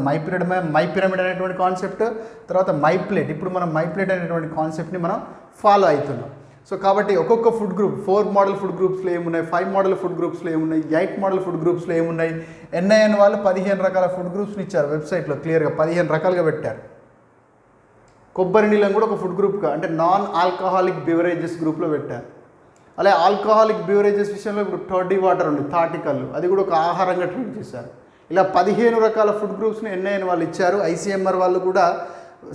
మై పిరమిడ్ అనేటువంటి కాన్సెప్ట్, తర్వాత మై ప్లేట్. ఇప్పుడు మనం మై ప్లేట్ అనేటువంటి కాన్సెప్ట్ని మనం ఫాలో అవుతున్నాం. సో కాబట్టి ఒక్కొక్క ఫుడ్ గ్రూప్ 4 మోడల్ ఫుడ్ గ్రూప్స్లో ఏమున్నాయి, 5 మోడల్ ఫుడ్ గ్రూప్స్లో ఏమున్నాయి, 8 మోడల్ ఫుడ్ గ్రూప్స్లో ఏమున్నాయి. NIN వాళ్ళు 15 రకాల ఫుడ్ గ్రూప్స్ని ఇచ్చారు. వెబ్సైట్లో క్లియర్గా 15 రకాలుగా పెట్టారు. కొబ్బరి నీళ్ళని కూడా ఒక ఫుడ్ గ్రూప్గా, అంటే నాన్ ఆల్కహాలిక్ బివరేజెస్ గ్రూప్లో పెట్టారు. అలాగే ఆల్కహాలిక్ బివరేజెస్ విషయంలో ఇప్పుడు టర్డీ వాటర్ ఉంది, తాటికల్లు, అది కూడా ఒక ఆహారంగా ట్రీట్ చేశారు. ఇలా 15 రకాల ఫుడ్ గ్రూప్స్ని NIN వాళ్ళు ఇచ్చారు. ICMR వాళ్ళు కూడా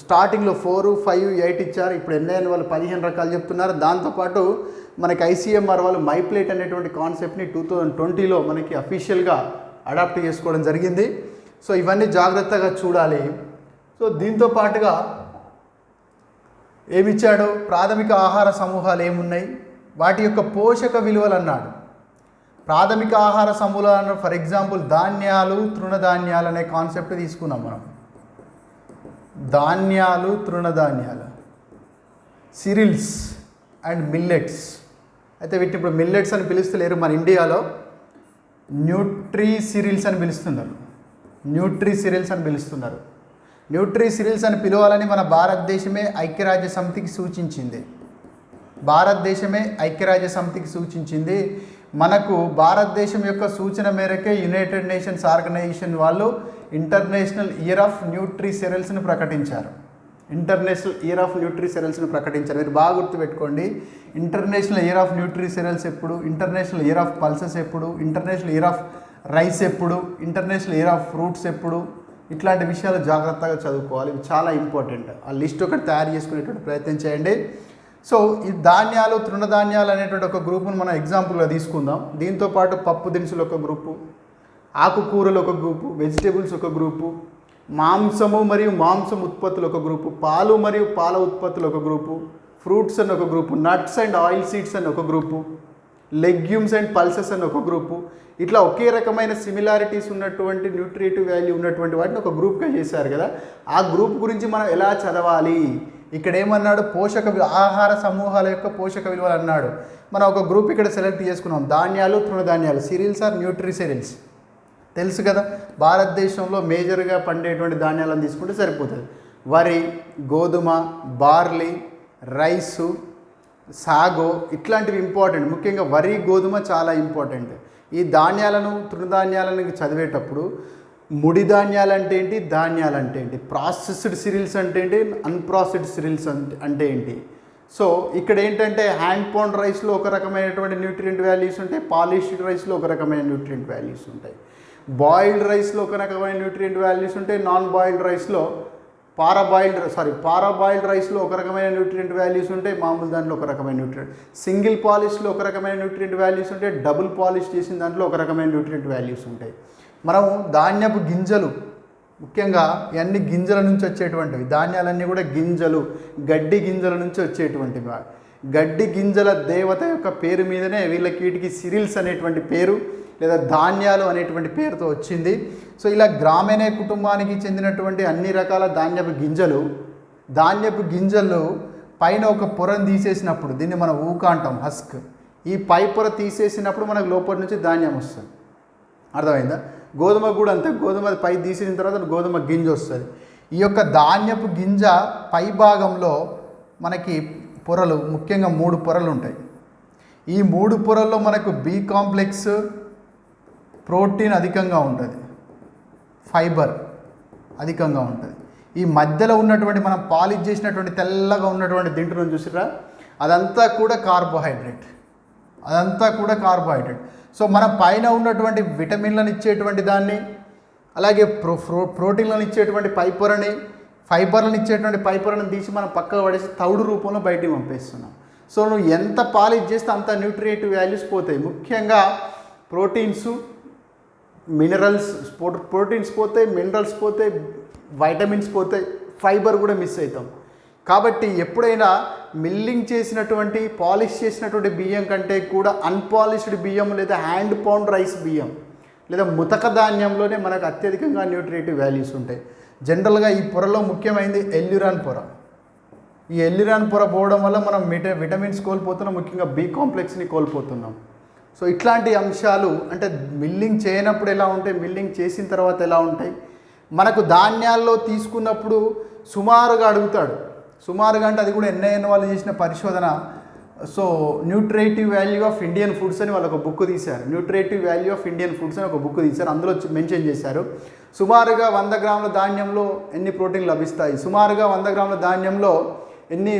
స్టార్టింగ్లో 4, 5, 8 ఇచ్చారు. ఇప్పుడు NIN వాళ్ళు 15 రకాలు చెప్తున్నారు. దాంతోపాటు మనకి ICMR వాళ్ళు మై ప్లేట్ అనేటువంటి కాన్సెప్ట్ని 2020లో మనకి అఫీషియల్గా అడాప్ట్ చేసుకోవడం జరిగింది. సో ఇవన్నీ జాగ్రత్తగా చూడాలి. సో దీంతో పాటుగా ఏమిచ్చాడు, ప్రాథమిక ఆహార సమూహాలు ఏమున్నాయి, వాటి యొక్క పోషక విలువలు అన్నాడు. ప్రాథమిక ఆహార సమూహాలు ఫర్ ఎగ్జాంపుల్ ధాన్యాలు, తృణధాన్యాలు అనే కాన్సెప్ట్ తీసుకున్నాం మనం. ధాన్యాలు, తృణధాన్యాలు, సిరిల్స్ అండ్ మిల్లెట్స్. అయితే వీటిని ఇప్పుడు మిల్లెట్స్ అని పిలుస్తలేరు, మన ఇండియాలో న్యూట్రీ సిరిల్స్ అని పిలుస్తున్నారు. న్యూట్రీ సిరిల్స్ అని పిలుస్తున్నారు. న్యూట్రీ సిరిల్స్ అని పిలవాలని మన భారతదేశమే ఐక్యరాజ్య సమితికి సూచించింది. భారతదేశమే ఐక్యరాజ్య సమితికి సూచించింది. మనకు భారతదేశం యొక్క సూచన మేరకే యునైటెడ్ నేషన్స్ ఆర్గనైజేషన్ వాళ్ళు ఇంటర్నేషనల్ ఇయర్ ఆఫ్ న్యూట్రీ సిరియల్స్ని ప్రకటించారు. ఇంటర్నేషనల్ ఇయర్ ఆఫ్ న్యూట్రీ సిరియల్స్ని ప్రకటించారు. మీరు బాగా గుర్తుపెట్టుకోండి, international year of nutri cereals ఎప్పుడు, ఇంటర్నేషనల్ ఇయర్ ఆఫ్ పల్సెస్ ఎప్పుడు, ఇంటర్నేషనల్ ఇయర్ ఆఫ్ రైస్ ఎప్పుడు, ఇంటర్నేషనల్ ఇయర్ ఆఫ్ ఫ్రూట్స్ ఎప్పుడు, ఇట్లాంటి విషయాలు జాగ్రత్తగా చదువుకోవాలి. ఇవి చాలా ఇంపార్టెంట్. ఆ లిస్ట్ ఒకటి తయారు చేసుకునేటువంటి ప్రయత్నం చేయండి. సో ఈ ధాన్యాలు, తృణధాన్యాలు అనేటువంటి ఒక గ్రూపును మనం ఎగ్జాంపుల్గా తీసుకుందాం. దీంతోపాటు పప్పు దినుసులు ఒక గ్రూపు, ఆకుకూరలు ఒక గ్రూపు, వెజిటేబుల్స్ ఒక గ్రూపు, మాంసము మరియు మాంసం ఉత్పత్తులు ఒక గ్రూపు, పాలు మరియు పాల ఉత్పత్తులు ఒక గ్రూపు, ఫ్రూట్స్ అని ఒక group, nuts and oil seeds అని ఒక గ్రూపు, లెగ్యూమ్స్ అండ్ పల్సెస్ అని ఒక గ్రూపు. ఇట్లా ఒకే రకమైన సిమిలారిటీస్ ఉన్నటువంటి న్యూట్రిటివ్ వాల్యూ ఉన్నటువంటి వాటిని ఒక గ్రూప్గా చేశారు కదా. ఆ గ్రూప్ గురించి మనం ఎలా చదవాలి, ఇక్కడ ఏమన్నాడు, ఆహార సమూహాల యొక్క పోషక విలువలు అన్నాడు. మనం ఒక గ్రూప్ ఇక్కడ సెలెక్ట్ చేసుకున్నాం, ధాన్యాలు, తృణధాన్యాలు, సిరియల్స్ ఆర్ న్యూట్రీ సిరియల్స్. తెలుసు కదా, భారతదేశంలో మేజర్గా పండేటువంటి ధాన్యాలను తీసుకుంటే సరిపోతుంది. వరి, గోధుమ, బార్లీ, రైసు, సాగో, ఇట్లాంటివి ఇంపార్టెంట్. ముఖ్యంగా వరి, గోధుమ చాలా ఇంపార్టెంట్. ఈ ధాన్యాలను, తృణధాన్యాలను చదివేటప్పుడు ముడి ధాన్యాలు అంటే ఏంటి, ధాన్యాలు అంటే ఏంటి, ప్రాసెస్డ్ సిరియల్స్ అంటే ఏంటి, అన్ప్రాసెస్డ్ సిరియల్స్ అంటే ఏంటి. సో ఇక్కడ ఏంటంటే హ్యాండ్ పౌండ్ రైస్లో ఒక రకమైనటువంటి న్యూట్రియంట్ వాల్యూస్ ఉంటాయి, పాలిష్డ్ రైస్లో ఒక రకమైన న్యూట్రియంట్ వాల్యూస్ ఉంటాయి, బాయిల్డ్ రైస్లో ఒక రకమైన న్యూట్రియంట్ వాల్యూస్ ఉంటాయి, నాన్ బాయిల్డ్ రైస్లో పారాబాయిల్డ్ రైస్లో ఒక రకమైన న్యూట్రియంట్ వాల్యూస్ ఉంటాయి, మామూలు దాంట్లో ఒక రకమైన న్యూట్రియంట్, సింగిల్ పాలిష్లో ఒక రకమైన న్యూట్రియంట్ వాల్యూస్ ఉంటాయి, డబుల్ పాలిష్ చేసిన దాంట్లో ఒక రకమైన న్యూట్రియంట్ వాల్యూస్ ఉంటాయి. మనం ధాన్యపు గింజలు, ముఖ్యంగా ఇవన్నీ గింజల నుంచి వచ్చేటువంటివి, ధాన్యాలన్నీ కూడా గింజలు, గడ్డి గింజల నుంచి వచ్చేటువంటివి. గడ్డి గింజల దేవత యొక్క పేరు మీదనే వీటికి సిరిల్స్ అనేటువంటి పేరు లేదా ధాన్యాలు అనేటువంటి పేరుతో వచ్చింది. సో ఇలా గ్రామీణ కుటుంబానికి చెందినటువంటి అన్ని రకాల ధాన్యపు గింజలు పైన ఒక పొరను తీసేసినప్పుడు, దీన్ని మనం ఊక అంటాం, హస్క్. ఈ పై పొర తీసేసినప్పుడు మనకు లోపల నుంచి ధాన్యం వస్తుంది. అర్థమైందా? గోధుమ కూడా అంతే, గోధుమ పై తీసిన తర్వాత గోధుమ గింజ వస్తుంది. ఈ యొక్క ధాన్యపు గింజ పై భాగంలో మనకి పొరలు, ముఖ్యంగా 3 పొరలు ఉంటాయి. ఈ 3 పొరల్లో మనకు బి కాంప్లెక్స్, ప్రోటీన్ అధికంగా ఉంటుంది, ఫైబర్ అధికంగా ఉంటుంది. ఈ మధ్యలో ఉన్నటువంటి మనం పాలిష్ చేసినటువంటి తెల్లగా ఉన్నటువంటి దీంట్లో చూసిరా, అదంతా కూడా కార్బోహైడ్రేట్. సో మన పైన ఉన్నటువంటి విటమిన్లను ఇచ్చేటువంటి దాన్ని, అలాగే ప్రోటీన్లను ఇచ్చేటువంటి పైపొరని, ఫైబర్లను ఇచ్చేటువంటి పైపొరను తీసి మనం పక్కకు పడేసి తౌడు రూపంలో బయటికి పంపేస్తున్నాం. సో నువ్వు ఎంత పాలిష్ చేస్తే అంత న్యూట్రియేటివ్ వాల్యూస్ పోతాయి. ముఖ్యంగా ప్రోటీన్స్, మినరల్స్, ప్రోటీన్స్ పోతాయి, మినరల్స్ పోతాయి, వైటమిన్స్ పోతాయి, ఫైబర్ కూడా మిస్ అవుతాం. కాబట్టి ఎప్పుడైనా మిల్లింగ్ చేసినటువంటి పాలిష్ చేసినటువంటి బియ్యం కంటే కూడా అన్పాలిష్డ్ బియ్యం లేదా హ్యాండ్ పౌండ్ రైస్ బియ్యం లేదా ముతక ధాన్యంలోనే మనకు అత్యధికంగా న్యూట్రిటివ్ వాల్యూస్ ఉంటాయి. జనరల్గా ఈ పొరలో ముఖ్యమైనది ఎల్యూరాన్ పొర. ఈ ఎల్యూరాన్ పొర పోవడం వల్ల మనం విటమిన్స్ కోల్పోతున్నాం, ముఖ్యంగా బి కాంప్లెక్స్ని కోల్పోతున్నాం. సో ఇట్లాంటి అంశాలు అంటే మిల్లింగ్ చేయనప్పుడు ఎలా ఉంటాయి, మిల్లింగ్ చేసిన తర్వాత ఎలా ఉంటాయి, మనకు ధాన్యాల్లో తీసుకున్నప్పుడు సుమారుగా అడుగుతాడు. సుమారుగా అంటే అది కూడా ఎన్ఐఎన్ వాళ్ళు చేసిన పరిశోధన. So nutritive value of Indian foods అని వాళ్ళు ఒక బుక్ తీశారు. Nutritive value of Indian foods అని ఒక బుక్ తీశారు. అందులో మెన్షన్ చేశారు సుమారుగా 100 గ్రాముల ధాన్యంలో ఎన్ని ప్రోటీన్ లభిస్తాయి, సుమారుగా 100 గ్రాముల ధాన్యంలో ఎన్ని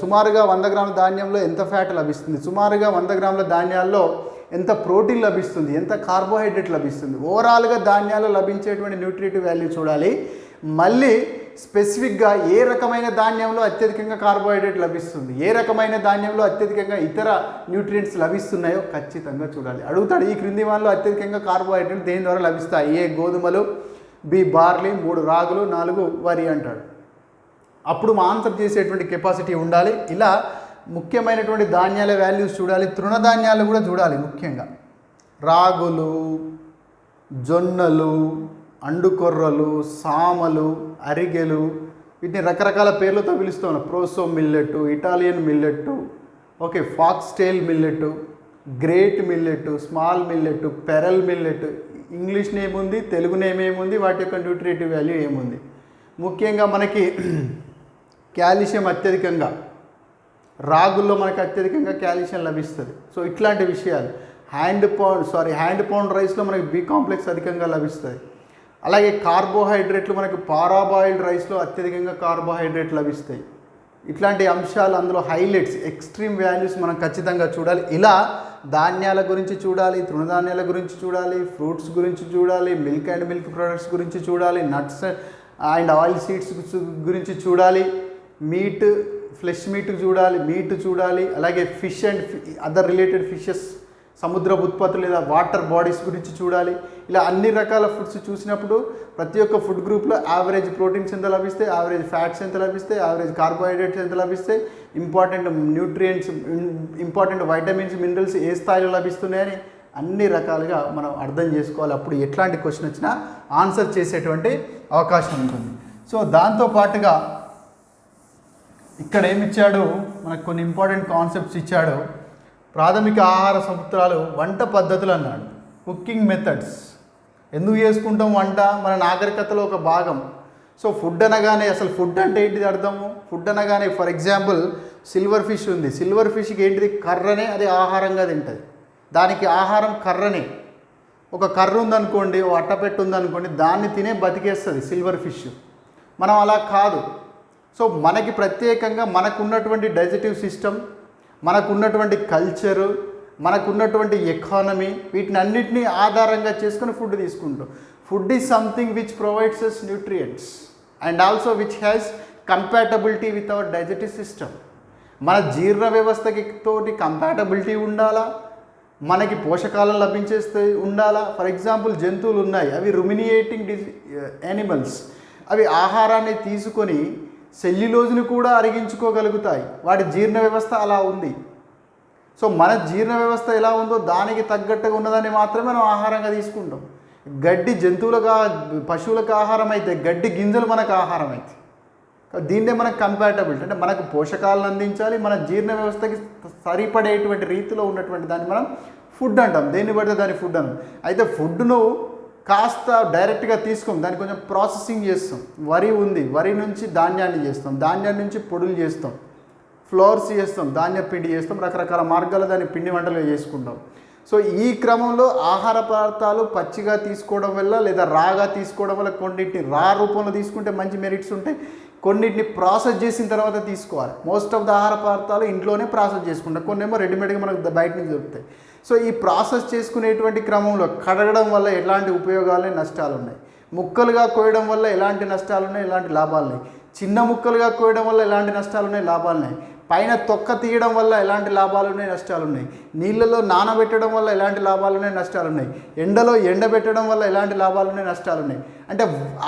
సుమారుగా 100 గ్రాముల ధాన్యంలో ఎంత ఫ్యాట్ లభిస్తుంది, సుమారుగా 100 గ్రాముల ధాన్యాల్లో ఎంత ప్రోటీన్ లభిస్తుంది, ఎంత కార్బోహైడ్రేట్ లభిస్తుంది. ఓవరాల్గా ధాన్యాల్లో లభించేటువంటి న్యూట్రిటివ్ వాల్యూ చూడాలి. మళ్ళీ స్పెసిఫిక్గా ఏ రకమైన ధాన్యంలో అత్యధికంగా కార్బోహైడ్రేట్ లభిస్తుంది, ఏ రకమైన ధాన్యంలో అత్యధికంగా ఇతర న్యూట్రియంట్స్ లభిస్తున్నాయో ఖచ్చితంగా చూడాలి. అడుగుతాడు ఈ క్రింది వాటిలో అత్యధికంగా కార్బోహైడ్రేట్ దేని ద్వారా లభిస్తాయి, ఏ గోధుమలు, బి బార్లీ, 3 రాగులు, 4 వరి అంటాడు. అప్పుడు మా ఆన్సర్ చేసేటువంటి కెపాసిటీ ఉండాలి. ఇలా ముఖ్యమైనటువంటి ధాన్యాల వాల్యూస్ చూడాలి. తృణధాన్యాలు కూడా చూడాలి. ముఖ్యంగా రాగులు, జొన్నలు, అండుకొర్రలు, సామలు, అరిగెలు, వీటిని రకరకాల పేర్లతో పిలుస్తాం. Proso millet, Italian millet, okay, foxtail millet, great millet, small millet, pearl millet. English name ఉంది, తెలుగు నేమ్ ఏముంది, వాటి యొక్క న్యూట్రిటివ్ వాల్యూ ఏముంది. ముఖ్యంగా మనకి కాల్షియం అత్యధికంగా రాగుల్లో మనకు అత్యధికంగా కాల్షియం లభిస్తుంది. సో ఇట్లాంటి విషయాలు. హ్యాండ్ పౌండ్ రైస్లో మనకి బి కాంప్లెక్స్ అధికంగా లభిస్తుంది. అలాగే కార్బోహైడ్రేట్లు మనకు పారాబాయిల్డ్ రైస్లో అత్యధికంగా కార్బోహైడ్రేట్ లభిస్తాయి. ఇట్లాంటి అంశాలు అందులో హైలైట్స్, ఎక్స్ట్రీమ్ వాల్యూస్ మనం ఖచ్చితంగా చూడాలి. ఇలా ధాన్యాల గురించి చూడాలి, తృణధాన్యాల గురించి చూడాలి, ఫ్రూట్స్ గురించి చూడాలి, మిల్క్ అండ్ మిల్క్ ప్రొడక్ట్స్ గురించి చూడాలి, నట్స్ అండ్ ఆయిల్ సీడ్స్ గురించి చూడాలి, మీట్, ఫ్లెష్ మీట్ చూడాలి, అలాగే fish and other related fishes, సముద్ర ఉత్పత్తులు లేదా వాటర్ బాడీస్ గురించి చూడాలి. ఇలా అన్ని రకాల ఫుడ్స్ చూసినప్పుడు ప్రతి ఒక్క ఫుడ్ గ్రూప్లో యావరేజ్ ప్రోటీన్స్ ఎంత లభిస్తాయి, యావరేజ్ ఫ్యాట్స్ ఎంత లభిస్తాయి, యావరేజ్ కార్బోహైడ్రేట్స్ ఎంత లభిస్తాయి, important nutrients, important vitamins, minerals ఏ స్థాయిలో లభిస్తున్నాయని అన్ని రకాలుగా మనం అర్థం చేసుకోవాలి. అప్పుడు ఎట్లాంటి క్వశ్చన్ వచ్చినా ఆన్సర్ చేసేటువంటి అవకాశం ఉంటుంది. సో దాంతోపాటుగా ఇక్కడ ఏమిచ్చాడు, మనకు కొన్ని ఇంపార్టెంట్ కాన్సెప్ట్స్ ఇచ్చాడు. ప్రాథమిక ఆహార సూత్రాలు, వంట పద్ధతులు అన్నాడు, కుకింగ్ మెథడ్స్. ఎందుకు చేసుకుంటాం వంట, మన నాగరికతలో ఒక భాగం. సో ఫుడ్ అనగానే అసలు ఫుడ్ అంటే ఏంటిది అర్థము, ఫుడ్ అనగానే ఫర్ ఎగ్జాంపుల్ సిల్వర్ ఫిష్ ఉంది. సిల్వర్ ఫిష్కి ఏంటిది, కర్రనే, అది ఆహారంగా తింటుంది. దానికి ఆహారం కర్రనే. ఒక కర్ర ఉందనుకోండి, ఓ అట్టపెట్టు ఉందనుకోండి, దాన్ని తినే బతికేస్తుంది సిల్వర్ ఫిష్. మనం అలా కాదు. సో మనకి ప్రత్యేకంగా మనకున్నటువంటి డైజెటివ్ సిస్టమ్, మనకున్నటువంటి కల్చరు, మనకున్నటువంటి ఎకానమీ, వీటిని అన్నిటినీ ఆధారంగా చేసుకుని ఫుడ్ తీసుకుంటాం. Food is something which provides us nutrients and also which has compatibility with our digestive system. మన జీర్ణ వ్యవస్థకి తోటి కంపాటబిలిటీ ఉండాలా, మనకి పోషకాలను లభించేస్తే ఉండాలా. ఫర్ ఎగ్జాంపుల్ జంతువులు ఉన్నాయి, అవి రుమినియేటింగ్ యానిమల్స్. అవి ఆహారాన్ని తీసుకొని సెల్యులోజ్ని కూడా అరిగించుకోగలుగుతాయి. వాటి జీర్ణ వ్యవస్థ అలా ఉంది. సో మన జీర్ణ వ్యవస్థ ఎలా ఉందో దానికి తగ్గట్టుగా ఉన్నదాన్ని మాత్రమే మనం ఆహారంగా తీసుకుంటాం. గడ్డి జంతువులకు, పశువులకు ఆహారం అయితే, గడ్డి గింజలు మనకు ఆహారం అయితే. దీన్నే మనకు కంపాటబిలిటీ, అంటే మనకు పోషకాలను అందించాలి, మన జీర్ణ వ్యవస్థకి సరిపడేటువంటి రీతిలో ఉన్నటువంటి దాన్ని మనం ఫుడ్ అంటాం. దేన్ని పడితే దాన్ని ఫుడ్ అంటాం. అయితే ఫుడ్ను కాస్త డైరెక్ట్గా తీసుకోం, దాన్ని కొంచెం ప్రాసెసింగ్ చేస్తాం. వరి ఉంది, వరి నుంచి ధాన్యాన్ని చేస్తాం, ధాన్యాన్ని నుంచి పొడులు చేస్తాం, ఫ్లోర్స్ చేస్తాం, ధాన్య పిండి చేస్తాం, రకరకాల మార్గాలు దాన్ని పిండి వంటలుగా చేసుకుంటాం. సో ఈ క్రమంలో ఆహార పదార్థాలు పచ్చిగా తీసుకోవడం వల్ల లేదా రాగా తీసుకోవడం వల్ల కొన్నిటిని రా రూపంలో తీసుకుంటే మంచి మెరిట్స్ ఉంటాయి, కొన్నిటిని ప్రాసెస్ చేసిన తర్వాత తీసుకోవాలి. మోస్ట్ ఆఫ్ ద ఆహార పదార్థాలు ఇంట్లోనే ప్రాసెస్ చేసుకుంటాం, కొన్ని ఏమో రెడీమేడ్గా మనకు బయట నుంచి దొరుకుతాయి. సో ఈ ప్రాసెస్ చేసుకునేటువంటి క్రమంలో కడగడం వల్ల ఎలాంటి ఉపయోగాలు, నష్టాలు ఉన్నాయి, ముక్కలుగా కోయడం వల్ల ఎలాంటి నష్టాలు ఉన్నాయి, ఎలాంటి లాభాలు ఉన్నాయి, చిన్న ముక్కలుగా కోయడం వల్ల ఎలాంటి నష్టాలు ఉన్నాయి, లాభాలు ఉన్నాయి, పైన తొక్క తీయడం వల్ల ఎలాంటి లాభాలు ఉన్నాయి, నష్టాలు ఉన్నాయి, నీళ్ళలో నానబెట్టడం వల్ల ఎలాంటి లాభాలు ఉన్నాయి, నష్టాలు ఉన్నాయి, ఎండలో ఎండబెట్టడం వల్ల ఎలాంటి లాభాలు ఉన్నాయి, నష్టాలు ఉన్నాయి. అంటే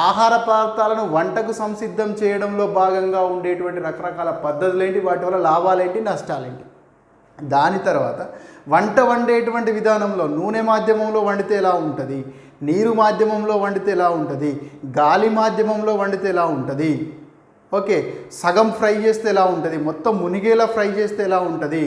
ఆహార పదార్థాలను వంటకు సంసిద్ధం చేయడంలో భాగంగా ఉండేటువంటి రకరకాల పద్ధతులు ఏంటి, వాటి వల్ల లాభాలేంటి, నష్టాలేంటి. దాని తర్వాత వంట వండేటువంటి విధానంలో నూనె మాధ్యమంలో వండితే ఎలా ఉంటుంది, నీరు మాధ్యమంలో వండితే ఎలా ఉంటుంది, గాలి మాధ్యమంలో వండితే ఎలా ఉంటుంది, ఓకే, సగం ఫ్రై చేస్తే ఎలా ఉంటుంది, మొత్తం మునిగేలా ఫ్రై చేస్తే ఎలా ఉంటుంది,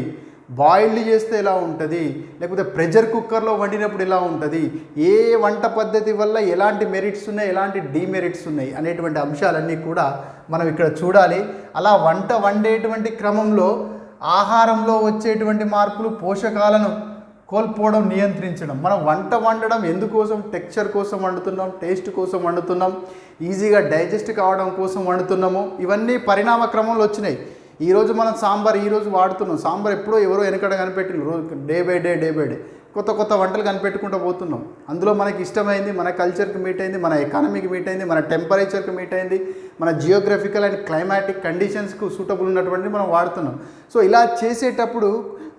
బాయిల్డ్ చేస్తే ఎలా ఉంటుంది, లేకపోతే ప్రెషర్ కుక్కర్లో వండినప్పుడు ఎలా ఉంటుంది, ఏ వంట పద్ధతి వల్ల ఎలాంటి మెరిట్స్ ఉన్నాయి, ఎలాంటి డిమెరిట్స్ ఉన్నాయి అనేటువంటి అంశాలన్నీ కూడా మనం ఇక్కడ చూడాలి. అలా వంట వండేటువంటి క్రమంలో ఆహారంలో వచ్చేటువంటి మార్పులు పోషకాలను కోల్పోవడం నియంత్రించడం. మనం వంట వండడం ఎందుకోసం, టెక్స్చర్ కోసం వండుతున్నాం, టేస్ట్ కోసం వండుతున్నాం, ఈజీగా డైజెస్ట్ కావడం కోసం వండుతున్నాము. ఇవన్నీ పరిణామ క్రమంలో వచ్చినాయి. ఈరోజు మనం సాంబార్ ఈరోజు వాడుతున్నాం, సాంబార్ ఎప్పుడో ఎవరో వెనకడ కనిపెట్టిన రోజు డే బై డే కొత్త కొత్త వంటలు కనిపెట్టుకుంటూ పోతున్నాం. అందులో మనకి ఇష్టమైంది, మన కల్చర్కి మీట్ అయింది, మన ఎకానమీకి మీట్ అయింది, మన టెంపరేచర్కి మీట్ అయింది, మన జియోగ్రఫికల్ అండ్ క్లైమాటిక్ కండిషన్స్కు సూటబుల్ ఉన్నటువంటి మనం వాడుతున్నాం. సో ఇలా చేసేటప్పుడు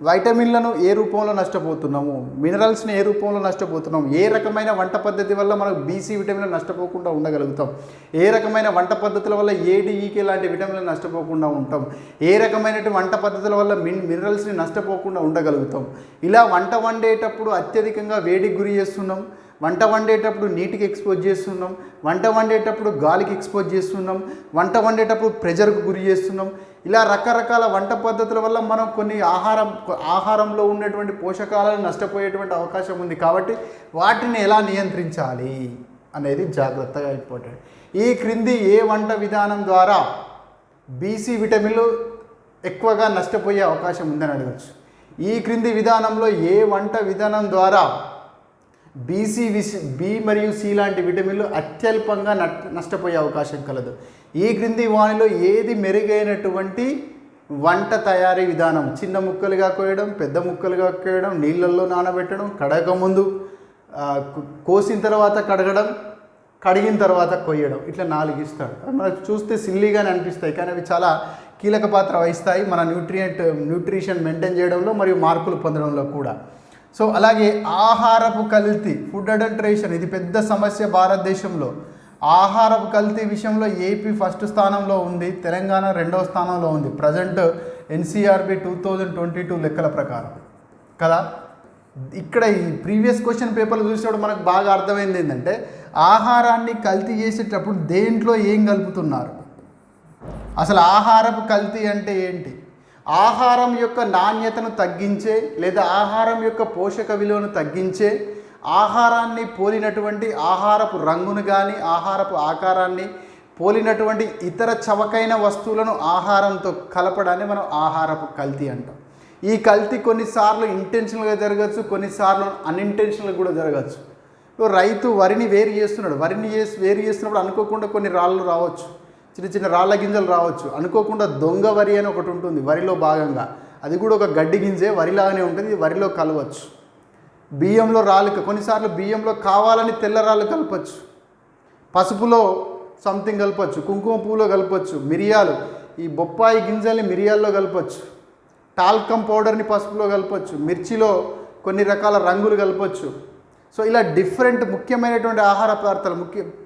వైటమిన్లను ఏ రూపంలో నష్టపోతున్నాము, మినరల్స్ని ఏ రూపంలో నష్టపోతున్నాం, ఏ రకమైన వంట పద్ధతి వల్ల మనకు బీసీ విటమిన్లు నష్టపోకుండా ఉండగలుగుతాం, ఏ రకమైన వంట పద్ధతుల వల్ల ఏడీఈకే లాంటి విటమిన్లు నష్టపోకుండా ఉంటాం, ఏ రకమైనటువంటి వంట పద్ధతుల వల్ల మినరల్స్ని నష్టపోకుండా ఉండగలుగుతాం. ఇలా వంట వండేటప్పుడు అత్యధికంగా వేడికి గురి చేస్తున్నాం, వంట వండేటప్పుడు నీటికి ఎక్స్పోజ్ చేస్తున్నాం, వంట వండేటప్పుడు గాలికి ఎక్స్పోజ్ చేస్తున్నాం, వంట వండేటప్పుడు ప్రెషర్కు గురి చేస్తున్నాం. ఇలా రకరకాల వంట పద్ధతుల వల్ల మనం కొన్ని ఆహారంలో ఉన్నటువంటి పోషకాలను నష్టపోయేటువంటి అవకాశం ఉంది. కాబట్టి వాటిని ఎలా నియంత్రించాలి అనేది జాగ్రత్తగా ఇంపార్టెంట్. ఈ క్రింది ఏ వంట విధానం ద్వారా బీసీ విటమిన్లు ఎక్కువగా నష్టపోయే అవకాశం ఉందని అడగచ్చు. ఈ క్రింది విధానంలో ఏ వంట విధానం ద్వారా బి మరియు సి లాంటి విటమిన్లు అత్యల్పంగా నష్టపోయే అవకాశం కలదు. ఈ క్రింది వానిలో ఏది మెరుగైనటువంటి వంట తయారీ విధానం? చిన్న ముక్కలుగా కోయడం, పెద్ద ముక్కలుగా కోయడం, నీళ్ళల్లో నానబెట్టడం, కడగక ముందు కోసిన తర్వాత కడగడం, కడిగిన తర్వాత కొయ్యడం, ఇట్లా 4 ఇస్తాడు. మనకు చూస్తే సిల్లీగానే అనిపిస్తాయి, కానీ అవి చాలా కీలక పాత్ర వహిస్తాయి మన న్యూట్రిషన్ మెయింటైన్ చేయడంలో మరియు మార్కులు పొందడంలో కూడా. సో అలాగే ఆహారపు కల్తీ, ఫుడ్ అడల్టరేషన్, ఇది పెద్ద సమస్య భారతదేశంలో. ఆహారపు కల్తీ విషయంలో ఏపీ ఫస్ట్ స్థానంలో ఉంది, తెలంగాణ 2వ స్థానంలో ఉంది ప్రజెంట్ ఎన్సీఆర్బి 2022 లెక్కల ప్రకారం కదా. ఇక్కడ ఈ ప్రీవియస్ క్వశ్చన్ పేపర్లు చూసినప్పుడు మనకు బాగా అర్థమైంది ఏంటంటే, ఆహారాన్ని కల్తీ చేసేటప్పుడు దేంట్లో ఏం కలుపుతున్నారు, అసలు ఆహారపు కల్తీ అంటే ఏంటి, ఆహారం యొక్క నాణ్యతను తగ్గించే లేదా ఆహారం యొక్క పోషక విలువను తగ్గించే, ఆహారాన్ని పోలినటువంటి ఆహారపు రంగును కానీ ఆహారపు ఆకారాన్ని పోలినటువంటి ఇతర చవకైన వస్తువులను ఆహారంతో కలపడాన్ని మనం ఆహారపు కల్తీ అంటాం. ఈ కల్తీ కొన్నిసార్లు ఇంటెన్షనల్గా జరగచ్చు, కొన్నిసార్లు అన్ఇంటెన్షనల్గా కూడా జరగచ్చు. రైతు వరిని వేరు చేస్తున్నాడు, వేరు చేస్తున్నప్పుడు అనుకోకుండా కొన్ని రాళ్ళు రావచ్చు, చిన్న చిన్న రాళ్ళ గింజలు రావచ్చు, అనుకోకుండా దొంగ వరి అని ఒకటి ఉంటుంది వరిలో భాగంగా, అది కూడా ఒక గడ్డి గింజే వరిలాగానే ఉంటుంది, వరిలో కలవచ్చు. బియ్యంలో రాళ్ళు, కొన్నిసార్లు బియ్యంలో కావాలని తెల్ల రాళ్ళు కలపచ్చు, పసుపులో సంథింగ్ కలపచ్చు, కుంకుమ పువ్వులో కలపచ్చు, మిరియాలు, ఈ బొప్పాయి గింజల్ని మిరియాల్లో కలపచ్చు, టాల్కమ్ పౌడర్ని పసుపులో కలపచ్చు, మిర్చిలో కొన్ని రకాల రంగులు కలపచ్చు. సో ఇలా డిఫరెంట్ ముఖ్యమైనటువంటి ఆహార పదార్థాలు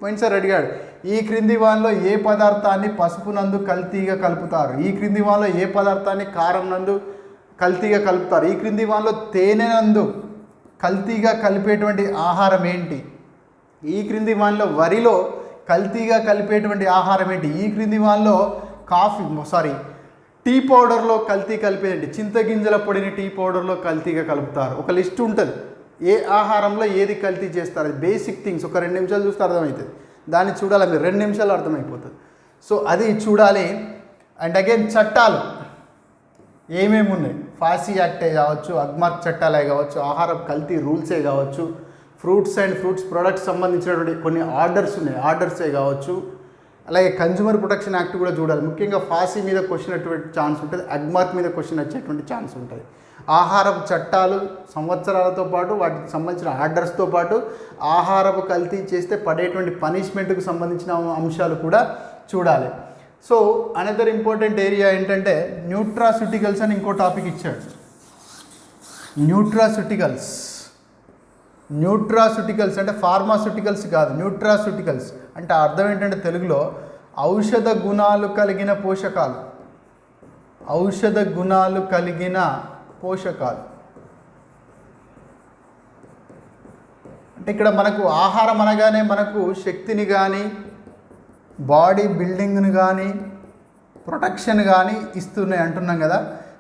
పోయినసారి అడిగాడు, ఈ క్రింది వానిలో ఏ పదార్థాన్ని పసుపు నందు కల్తీగా కలుపుతారు, ఈ క్రింది వానిలో ఏ పదార్థాన్ని కారం నందు కల్తీగా కలుపుతారు, ఈ క్రింది వానిలో తేనె నందు కల్తీగా కలిపేటువంటి ఆహారం ఏంటి, ఈ క్రింది వానిలో వరిలో కల్తీగా కలిపేటువంటి ఆహారం ఏంటి, ఈ క్రింది వానిలో టీ పౌడర్లో కల్తీ కలిపేదండి, చింతగింజల పొడిని టీ పౌడర్లో కల్తీగా కలుపుతారు. ఒక లిస్ట్ ఉంటుంది, ఏ ఆహారంలో ఏది కల్తీ చేస్తారు, అది బేసిక్ థింగ్స్. ఒక 2 నిమిషాలు చూస్తే అర్థమవుతుంది, దాన్ని చూడాలి మీరు, 2 నిమిషాలు అర్థమైపోతుంది. సో అది చూడాలి. అండ్ అగైన్ చట్టాలు ఏమేమి ఉన్నాయి, ఫాసీ యాక్టే కావచ్చు, అగ్మార్క్ చట్టాలే కావచ్చు, ఆహార కల్తీ రూల్సే కావచ్చు, ఫ్రూట్స్ అండ్ ఫ్రూట్స్ ప్రొడక్ట్స్ సంబంధించినటువంటి కొన్ని ఆర్డర్స్ ఉన్నాయి, ఆర్డర్సే కావచ్చు. అలాగే కన్జ్యూమర్ ప్రొటెక్షన్ యాక్ట్ కూడా చూడాలి. ముఖ్యంగా ఫాసీ మీద క్వశ్చన్ వచ్చేటువంటి ఛాన్స్ ఉంటుంది, అగ్మార్క్ మీద క్వశ్చన్ వచ్చేటువంటి ఛాన్స్ ఉంటుంది. ఆహారపు చట్టాలు సంవత్సరాలతో పాటు వాటికి సంబంధించిన ఆర్డర్స్తో పాటు ఆహారపు కల్తీ చేస్తే పడేటువంటి పనిష్మెంట్కు సంబంధించిన అంశాలు కూడా చూడాలి. సో అనదర్ ఇంపార్టెంట్ ఏరియా ఏంటంటే న్యూట్రాస్యూటికల్స్ అని ఇంకో టాపిక్ ఇచ్చాడు. న్యూట్రాస్యూటికల్స్ అంటే ఫార్మాస్యూటికల్స్ కాదు, న్యూట్రాస్యూటికల్స్ అంటే అర్థం ఏంటంటే తెలుగులో ఔషధ గుణాలు కలిగిన పోషకాలు. ఔషధ గుణాలు కలిగిన పోషకాలు అంటే ఇక్కడ మనకు ఆహారం అనగానే మనకు శక్తిని కానీ బాడీ బిల్డింగ్ని కానీ ప్రొటెక్షన్ కానీ ఇస్తున్నాయి అంటున్నాం కదా.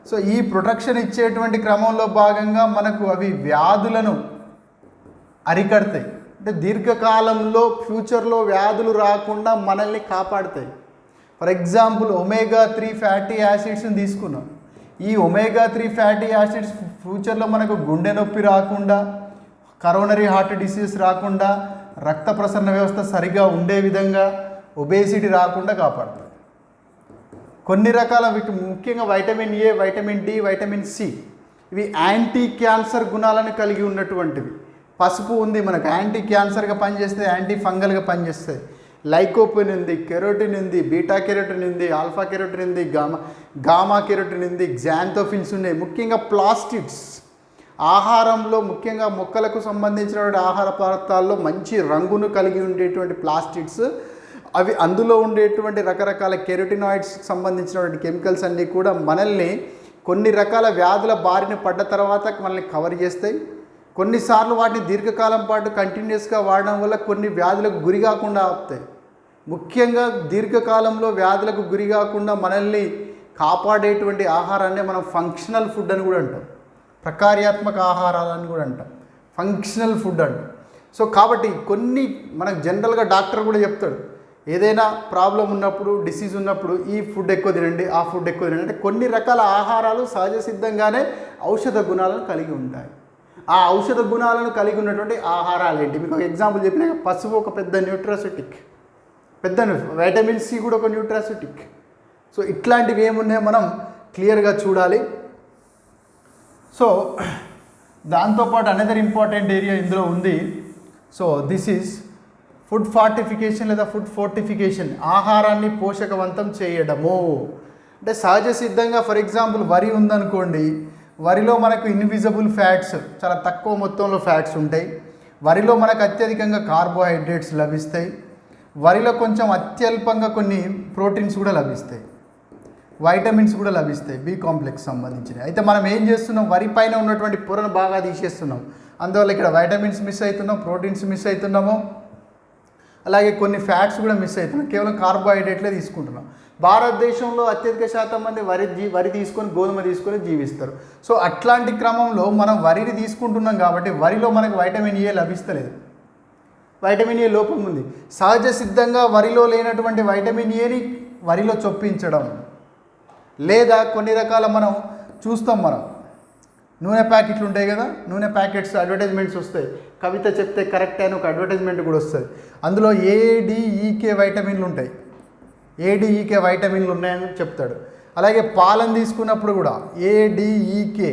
సో ఈ ప్రొటెక్షన్ ఇచ్చేటువంటి క్రమంలో భాగంగా మనకు అవి వ్యాధులను అరికడతాయి. అంటే దీర్ఘకాలంలో ఫ్యూచర్లో వ్యాధులు రాకుండా మనల్ని కాపాడుతాయి. ఫర్ ఎగ్జాంపుల్ ఒమేగా-3 ఫ్యాటీ యాసిడ్స్ని తీసుకున్నాం. ఈ ఒమేగా-3 ఫ్యాటీ యాసిడ్స్ ఫ్యూచర్లో మనకు గుండె నొప్పి రాకుండా, కరోనరీ హార్ట్ డిసీజ్ రాకుండా, రక్త ప్రసరణ వ్యవస్థ సరిగా ఉండే విధంగా, ఒబేసిటీ రాకుండా కాపాడుతుంది. కొన్ని రకాల ముఖ్యంగా vitamin A, vitamin D, vitamin C ఇవి యాంటీ క్యాన్సర్ గుణాలను కలిగి ఉన్నటువంటివి. పసుపు ఉంది మనకు, యాంటీ క్యాన్సర్గా పనిచేస్తుంది, యాంటీ ఫంగల్గా పనిచేస్తుంది. లైకోపిన్ ఉంది, కెరోటిన్ ఉంది, బీటా కెరోటిన్ ఉంది, ఆల్ఫా కెరోటిన్ ఉంది, గామా కెరోటిన్ ఉంది, గ్జాంథోఫిల్స్ ఉన్నాయి. ముఖ్యంగా ప్లాస్టిడ్స్ ఆహారంలో, ముఖ్యంగా మొక్కలకు సంబంధించినటువంటి ఆహార పదార్థాల్లో మంచి రంగును కలిగి ఉండేటువంటి ప్లాస్టిడ్స్ అవి, అందులో ఉండేటువంటి రకరకాల కెరోటినాయిడ్స్కి సంబంధించినటువంటి కెమికల్స్ అన్నీ కూడా మనల్ని కొన్ని రకాల వ్యాధుల బారిన పడ్డ తర్వాత మనల్ని కవర్ చేస్తాయి. కొన్నిసార్లు వాటిని దీర్ఘకాలం పాటు కంటిన్యూస్గా వాడడం వల్ల కొన్ని వ్యాధులకు గురి కాకుండా ఆపుతాయి. ముఖ్యంగా దీర్ఘకాలంలో వ్యాధులకు గురి కాకుండా మనల్ని కాపాడేటువంటి ఆహారాన్ని మనం ఫంక్షనల్ ఫుడ్ అని కూడా అంటాం, ప్రకార్యాత్మక ఆహారాలని కూడా అంటాం, ఫంక్షనల్ ఫుడ్ అంటాం. సో కాబట్టి కొన్ని మనకు జనరల్గా డాక్టర్ కూడా చెప్తాడు, ఏదైనా ప్రాబ్లం ఉన్నప్పుడు, డిసీజ్ ఉన్నప్పుడు ఈ ఫుడ్ ఎక్కువ తినండి, ఆ ఫుడ్ ఎక్కువ తినండి. అంటే కొన్ని రకాల ఆహారాలు సహజ సిద్ధంగానే ఔషధ గుణాలను కలిగి ఉంటాయి. ఆ ఔషధ గుణాలను కలిగి ఉన్నటువంటి ఆహారాలు ఏంటి? మీకు ఒక ఎగ్జాంపుల్ చెప్పిన, పసుపు ఒక పెద్ద న్యూట్రాస్యూటిక్, వైటమిన్ సి కూడా ఒక న్యూట్రాస్యూటిక్. సో ఇట్లాంటివి ఏమున్నాయో మనం క్లియర్గా చూడాలి. సో దాంతోపాటు అనదర్ ఇంపార్టెంట్ ఏరియా ఇందులో ఉంది. So this is food fortification లేదా ఫుడ్ ఫోర్టిఫికేషన్, ఆహారాన్ని పోషకవంతం చేయడము. అంటే సహజ సిద్ధంగా ఫర్ ఎగ్జాంపుల్ వరి ఉందనుకోండి, వరిలో మనకు ఇన్విజిబుల్ ఫ్యాట్స్, చాలా తక్కువ మొత్తంలో ఫ్యాట్స్ ఉంటాయి. వరిలో మనకు అత్యధికంగా కార్బోహైడ్రేట్స్ లభిస్తాయి. వరిలో కొంచెం అత్యల్పంగా కొన్ని ప్రోటీన్స్ కూడా లభిస్తాయి, వైటమిన్స్ కూడా లభిస్తాయి, బి కాంప్లెక్స్ సంబంధించినవి. అయితే మనం ఏం చేస్తున్నాం, వరి పైన ఉన్నటువంటి పొరను బాగా తీసేస్తున్నాం. అందువల్ల ఇక్కడ వైటమిన్స్ మిస్ అవుతున్నాం, ప్రోటీన్స్ మిస్ అవుతున్నాము, అలాగే కొన్ని ఫ్యాట్స్ కూడా మిస్ అవుతున్నాం, కేవలం కార్బోహైడ్రేట్లే తీసుకుంటున్నాం. భారతదేశంలో అత్యధిక శాతం మంది వరి తీసుకొని, గోధుమ తీసుకొని జీవిస్తారు. సో అట్లాంటి క్రమంలో మనం వరిని తీసుకుంటున్నాం కాబట్టి వరిలో మనకు వైటమిన్ ఏ లభిస్తలేదు, వైటమిన్ ఏ లోపం ఉంది. సహజ సిద్ధంగా వరిలో లేనటువంటి వైటమిన్ ఏని వరిలో చొప్పించడం, లేదా కొన్ని రకాల మనం చూస్తాం, మనం నూనె ప్యాకెట్లు ఉంటాయి కదా, నూనె ప్యాకెట్స్ అడ్వర్టైజ్మెంట్స్ వస్తాయి. కవిత చెప్తే కరెక్ట్ అని ఒక అడ్వర్టైజ్మెంట్ కూడా వస్తుంది. అందులో ఏడిఈకే వైటమిన్లు ఉంటాయి, ఏడిఈకే వైటమిన్లు ఉన్నాయని చెప్తాడు. అలాగే పాలను తీసుకున్నప్పుడు కూడా ఏడిఈకే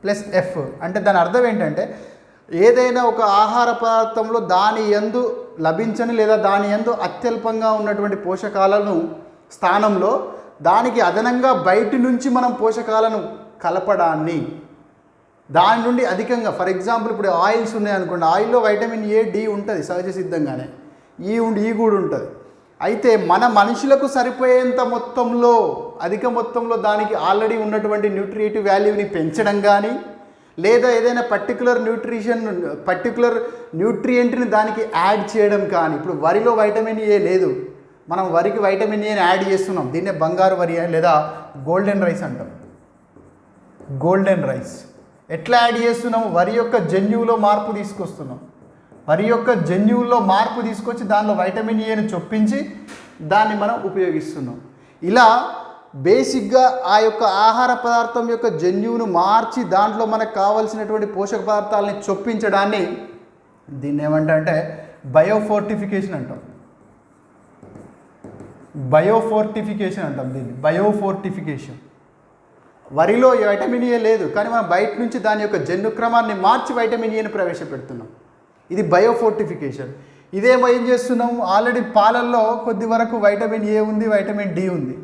ప్లస్ ఎఫ్, అంటే దాని అర్థం ఏంటంటే ఏదైనా ఒక ఆహార పదార్థంలో దాని యందు లభించని లేదా దాని యందు అత్యల్పంగా ఉన్నటువంటి పోషకాలను స్థానంలో దానికి అదనంగా బయటి నుంచి మనం పోషకాలను కలపడాన్ని, దాని నుండి అధికంగా, ఫర్ ఎగ్జాంపుల్ ఇప్పుడు ఆయిల్స్ ఉన్నాయనుకోండి, ఆయిల్లో వైటమిన్ ఏ, డి ఉంటుంది సహజ సిద్ధంగానే, ఈ కూడా ఉంటుంది. అయితే మన మనుషులకు సరిపోయేంత మొత్తంలో, అధిక మొత్తంలో దానికి ఆల్రెడీ ఉన్నటువంటి న్యూట్రియేటివ్ వాల్యూని పెంచడం కానీ, లేదా ఏదైనా పర్టికులర్ న్యూట్రియంట్ని దానికి యాడ్ చేయడం కానీ. ఇప్పుడు వరిలో వైటమిన్ ఏ లేదు, మనం వరికి వైటమిన్ ఏని యాడ్ చేస్తున్నాం, దీన్నే బంగారు వరి లేదా గోల్డెన్ రైస్ అంటాం. గోల్డెన్ రైస్ ఎట్లా యాడ్ చేస్తున్నాము? వరి యొక్క జన్యువులో మార్పు తీసుకొస్తున్నాం, వరి యొక్క జన్యువుల్లో మార్పు తీసుకొచ్చి దానిలో వైటమిన్ ఏని చొప్పించి దాన్ని మనం ఉపయోగిస్తున్నాం. ఇలా బేసిక్గా ఆ యొక్క ఆహార పదార్థం యొక్క జన్యువును మార్చి దాంట్లో మనకు కావాల్సినటువంటి పోషక పదార్థాలని చొప్పించడాన్ని దీన్ని ఏమంటే బయోఫోర్టిఫికేషన్ అంటాం. బయోఫోర్టిఫికేషన్ అంటాం దీన్ని, బయోఫోర్టిఫికేషన్. వరిలో వైటమిన్ ఏ లేదు, కానీ మనం బయట నుంచి దాని యొక్క జన్యుక్రమాన్ని మార్చి వైటమిన్ ఏని ప్రవేశపెడుతున్నాం. ఇది బయోఫోర్టిఫికేషన్. ఇదేమో ఏం చేస్తున్నాం, ఆల్రెడీ పాలల్లో కొద్ది వరకు వైటమిన్ ఏ ఉంది, వైటమిన్ డి ఉంది,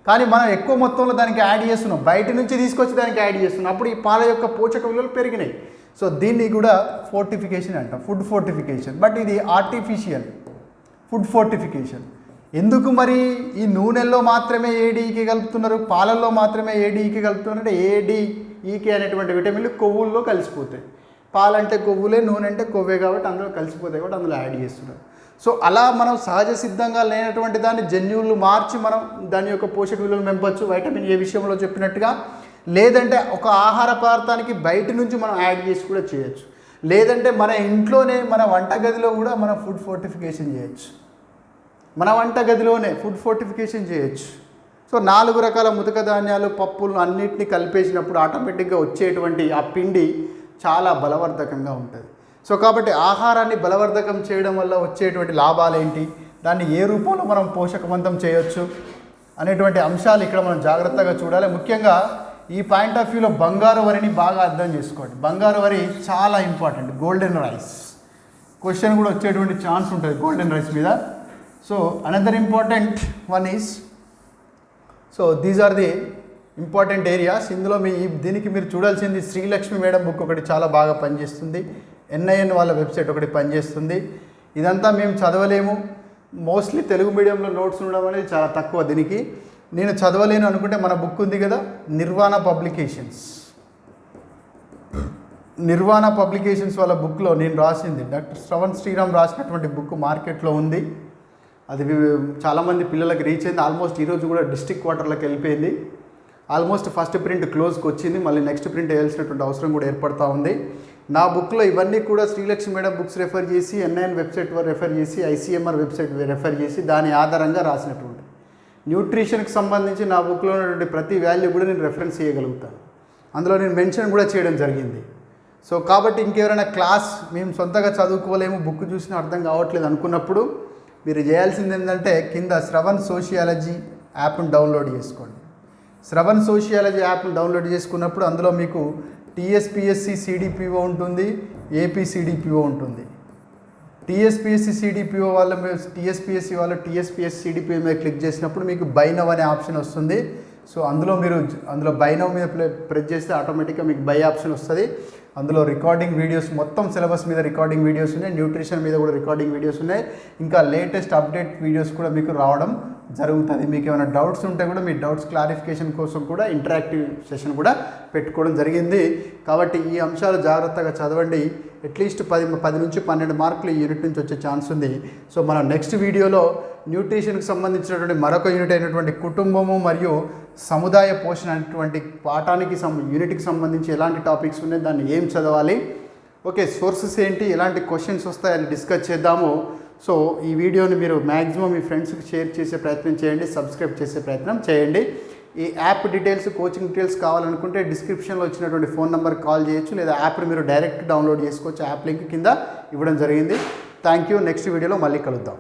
కానీ మనం ఎక్కువ మొత్తంలో దానికి యాడ్ చేస్తున్నాం, బయట నుంచి తీసుకొచ్చి దానికి యాడ్ చేస్తున్నాం. అప్పుడు ఈ పాల యొక్క పోషక విలువలు పెరిగినాయి. సో దీన్ని కూడా ఫోర్టిఫికేషన్ అంటాం, ఫుడ్ ఫోర్టిఫికేషన్. బట్ ఇది ఆర్టిఫిషియల్ ఫుడ్ ఫోర్టిఫికేషన్. ఎందుకు మరి ఈ నూనెల్లో మాత్రమే ఏడీఈకి కలుపుతున్నారు, పాలల్లో మాత్రమే ఏడీఈకి కలుపుతున్నారు అంటే ఏడీఈకి అనేటువంటి విటమిన్లు కొవ్వుల్లో కలిసిపోతాయి. పాలంటే కొవ్వులే, నూనె అంటే కొవ్వే, కాబట్టి అందులో కలిసిపోతాయి, కాబట్టి అందులో యాడ్ చేస్తున్నారు. సో అలా మనం సహజ సిద్ధంగా లేనటువంటి దాన్ని జన్యువులు మార్చి మనం దాని యొక్క పోషక విలువలు పెంపొచ్చు, వైటమిన్ ఏ విషయంలో చెప్పినట్టుగా. లేదంటే ఒక ఆహార పదార్థానికి బయట నుంచి మనం యాడ్ చేసి కూడా చేయొచ్చు. లేదంటే మన ఇంట్లోనే మన వంటగదిలో కూడా మనం ఫుడ్ ఫోర్టిఫికేషన్ చేయొచ్చు, మన వంటగదిలోనే ఫుడ్ ఫోర్టిఫికేషన్ చేయొచ్చు. సో 4 రకాల ముతక ధాన్యాలు, పప్పులు అన్నిటిని కలిపేసినప్పుడు ఆటోమేటిక్గా వచ్చేటువంటి ఆ పిండి చాలా బలవర్ధకంగా ఉంటుంది. సో కాబట్టి ఆహారాన్ని బలవర్ధకం చేయడం వల్ల వచ్చేటువంటి లాభాలు ఏంటి, దాన్ని ఏ రూపంలో మనం పోషకవంతం చేయొచ్చు అనేటువంటి అంశాలు ఇక్కడ మనం జాగ్రత్తగా చూడాలి. ముఖ్యంగా ఈ పాయింట్ ఆఫ్ వ్యూలో బంగారు వరిని బాగా అర్థం చేసుకోండి. బంగారు వరి చాలా ఇంపార్టెంట్. గోల్డెన్ రైస్ క్వశ్చన్ కూడా వచ్చేటువంటి ఛాన్స్ ఉంటుంది గోల్డెన్ రైస్ మీద. So another important one is, so these are the important areas. ఇందులో దీనికి మీరు చూడాల్సింది శ్రీలక్ష్మి మేడం బుక్ ఒకటి చాలా బాగా పనిచేస్తుంది, NIN వాళ్ళ వెబ్సైట్ ఒకటి పనిచేస్తుంది. ఇదంతా మేము చదవలేము, మోస్ట్లీ తెలుగు మీడియంలో నోట్స్ ఉండడం అనేది చాలా తక్కువ. దీనికి నేను చదవలేను అనుకుంటే మన బుక్ ఉంది కదా, నిర్వాణ పబ్లికేషన్స్ వాళ్ళ బుక్లో నేను రాసింది, డాక్టర్ శ్రవణ్ శ్రీరామ్ రాసినటువంటి బుక్ మార్కెట్లో ఉంది. అది చాలామంది పిల్లలకి రీచ్ అయింది. ఆల్మోస్ట్ ఈరోజు కూడా డిస్ట్రిక్ట్ క్వార్టర్లోకి వెళ్ళిపోయింది. ఆల్మోస్ట్ ఫస్ట్ ప్రింట్ క్లోజ్కి వచ్చింది, మళ్ళీ నెక్స్ట్ ప్రింట్ వేయాల్సినటువంటి అవసరం కూడా ఏర్పడుతూ ఉంది. నా బుక్లో ఇవన్నీ కూడా శ్రీలక్ష్మి మేడం బుక్స్ రెఫర్ చేసి, NIN వెబ్సైట్ రెఫర్ చేసి, ICMR వెబ్సైట్ రెఫర్ చేసి దాని ఆధారంగా రాసినటువంటి న్యూట్రిషన్కి సంబంధించి నా బుక్లో ఉన్నటువంటి ప్రతి వాల్యూ కూడా నేను రెఫరెన్స్ చేయగలుగుతాను. అందులో నేను మెన్షన్ కూడా చేయడం జరిగింది. సో కాబట్టి ఇంకెవరైనా క్లాస్ మేము సొంతగా చదువుకోలేము, బుక్ చూసినా అర్థం కావట్లేదు అనుకున్నప్పుడు మీరు చేయాల్సింది ఏంటంటే కింద శ్రవణ్ సోషియాలజీ యాప్ను డౌన్లోడ్ చేసుకోండి. శ్రవణ్ సోషియాలజీ యాప్ను డౌన్లోడ్ చేసుకున్నప్పుడు అందులో మీకు TSPSC CDPO ఉంటుంది, AP CDPO ఉంటుంది. TSPSC CDPO వాళ్ళ TSPSC వాళ్ళు TSPSC CDPO మీద క్లిక్ చేసినప్పుడు మీకు బై నౌ అనే ఆప్షన్ వస్తుంది. సో అందులో బై నౌ మీద ప్రెస్ చేస్తే ఆటోమేటిక్గా మీకు బై ఆప్షన్ వస్తుంది. అందులో రికార్డింగ్ వీడియోస్, మొత్తం సిలబస్ మీద రికార్డింగ్ వీడియోస్ ఉన్నాయి, న్యూట్రిషన్ మీద కూడా రికార్డింగ్ వీడియోస్ ఉన్నాయి, ఇంకా లేటెస్ట్ అప్డేట్ వీడియోస్ కూడా మీకు రావడం జరుగుతుంది. మీకు ఏమైనా డౌట్స్ ఉంటే కూడా మీ డౌట్స్ క్లారిఫికేషన్ కోసం కూడా ఇంటరాక్టివ్ సెషన్ కూడా పెట్టుకోవడం జరిగింది. కాబట్టి ఈ అంశాలు జాగ్రత్తగా చదవండి. అట్లీస్ట్ 10 నుంచి 12 మార్కులు ఈ యూనిట్ నుంచి వచ్చే ఛాన్స్ ఉంది. సో మనం నెక్స్ట్ వీడియోలో న్యూట్రిషన్కి సంబంధించినటువంటి మరొక యూనిట్ అయినటువంటి కుటుంబము మరియు సముదాయ పోషణ అనేటువంటి పాఠానికి యూనిట్కి సంబంధించి ఎలాంటి టాపిక్స్ ఉన్నాయి, దాన్ని ఏం చదవాలి, ఓకే సోర్సెస్ ఏంటి, ఎలాంటి క్వశ్చన్స్ వస్తాయని డిస్కస్ చేద్దాము. సో ఈ వీడియోని మీరు మ్యాక్సిమం మీ ఫ్రెండ్స్కి షేర్ చేసే ప్రయత్నం చేయండి, సబ్స్క్రైబ్ చేసే ప్రయత్నం చేయండి. ఈ యాప్ డీటెయిల్స్, కోచింగ్ డీటెయిల్స్ కావాలనుకుంటే డిస్క్రిప్షన్లో వచ్చినటువంటి ఫోన్ నెంబర్కి కాల్ చేయొచ్చు, లేదా యాప్ని మీరు డైరెక్ట్ డౌన్లోడ్ చేసుకోవచ్చు. యాప్ లింక్ కింద ఇవ్వడం జరిగింది. Thank you. నెక్స్ట్ వీడియోలో మళ్ళీ కలుద్దాం.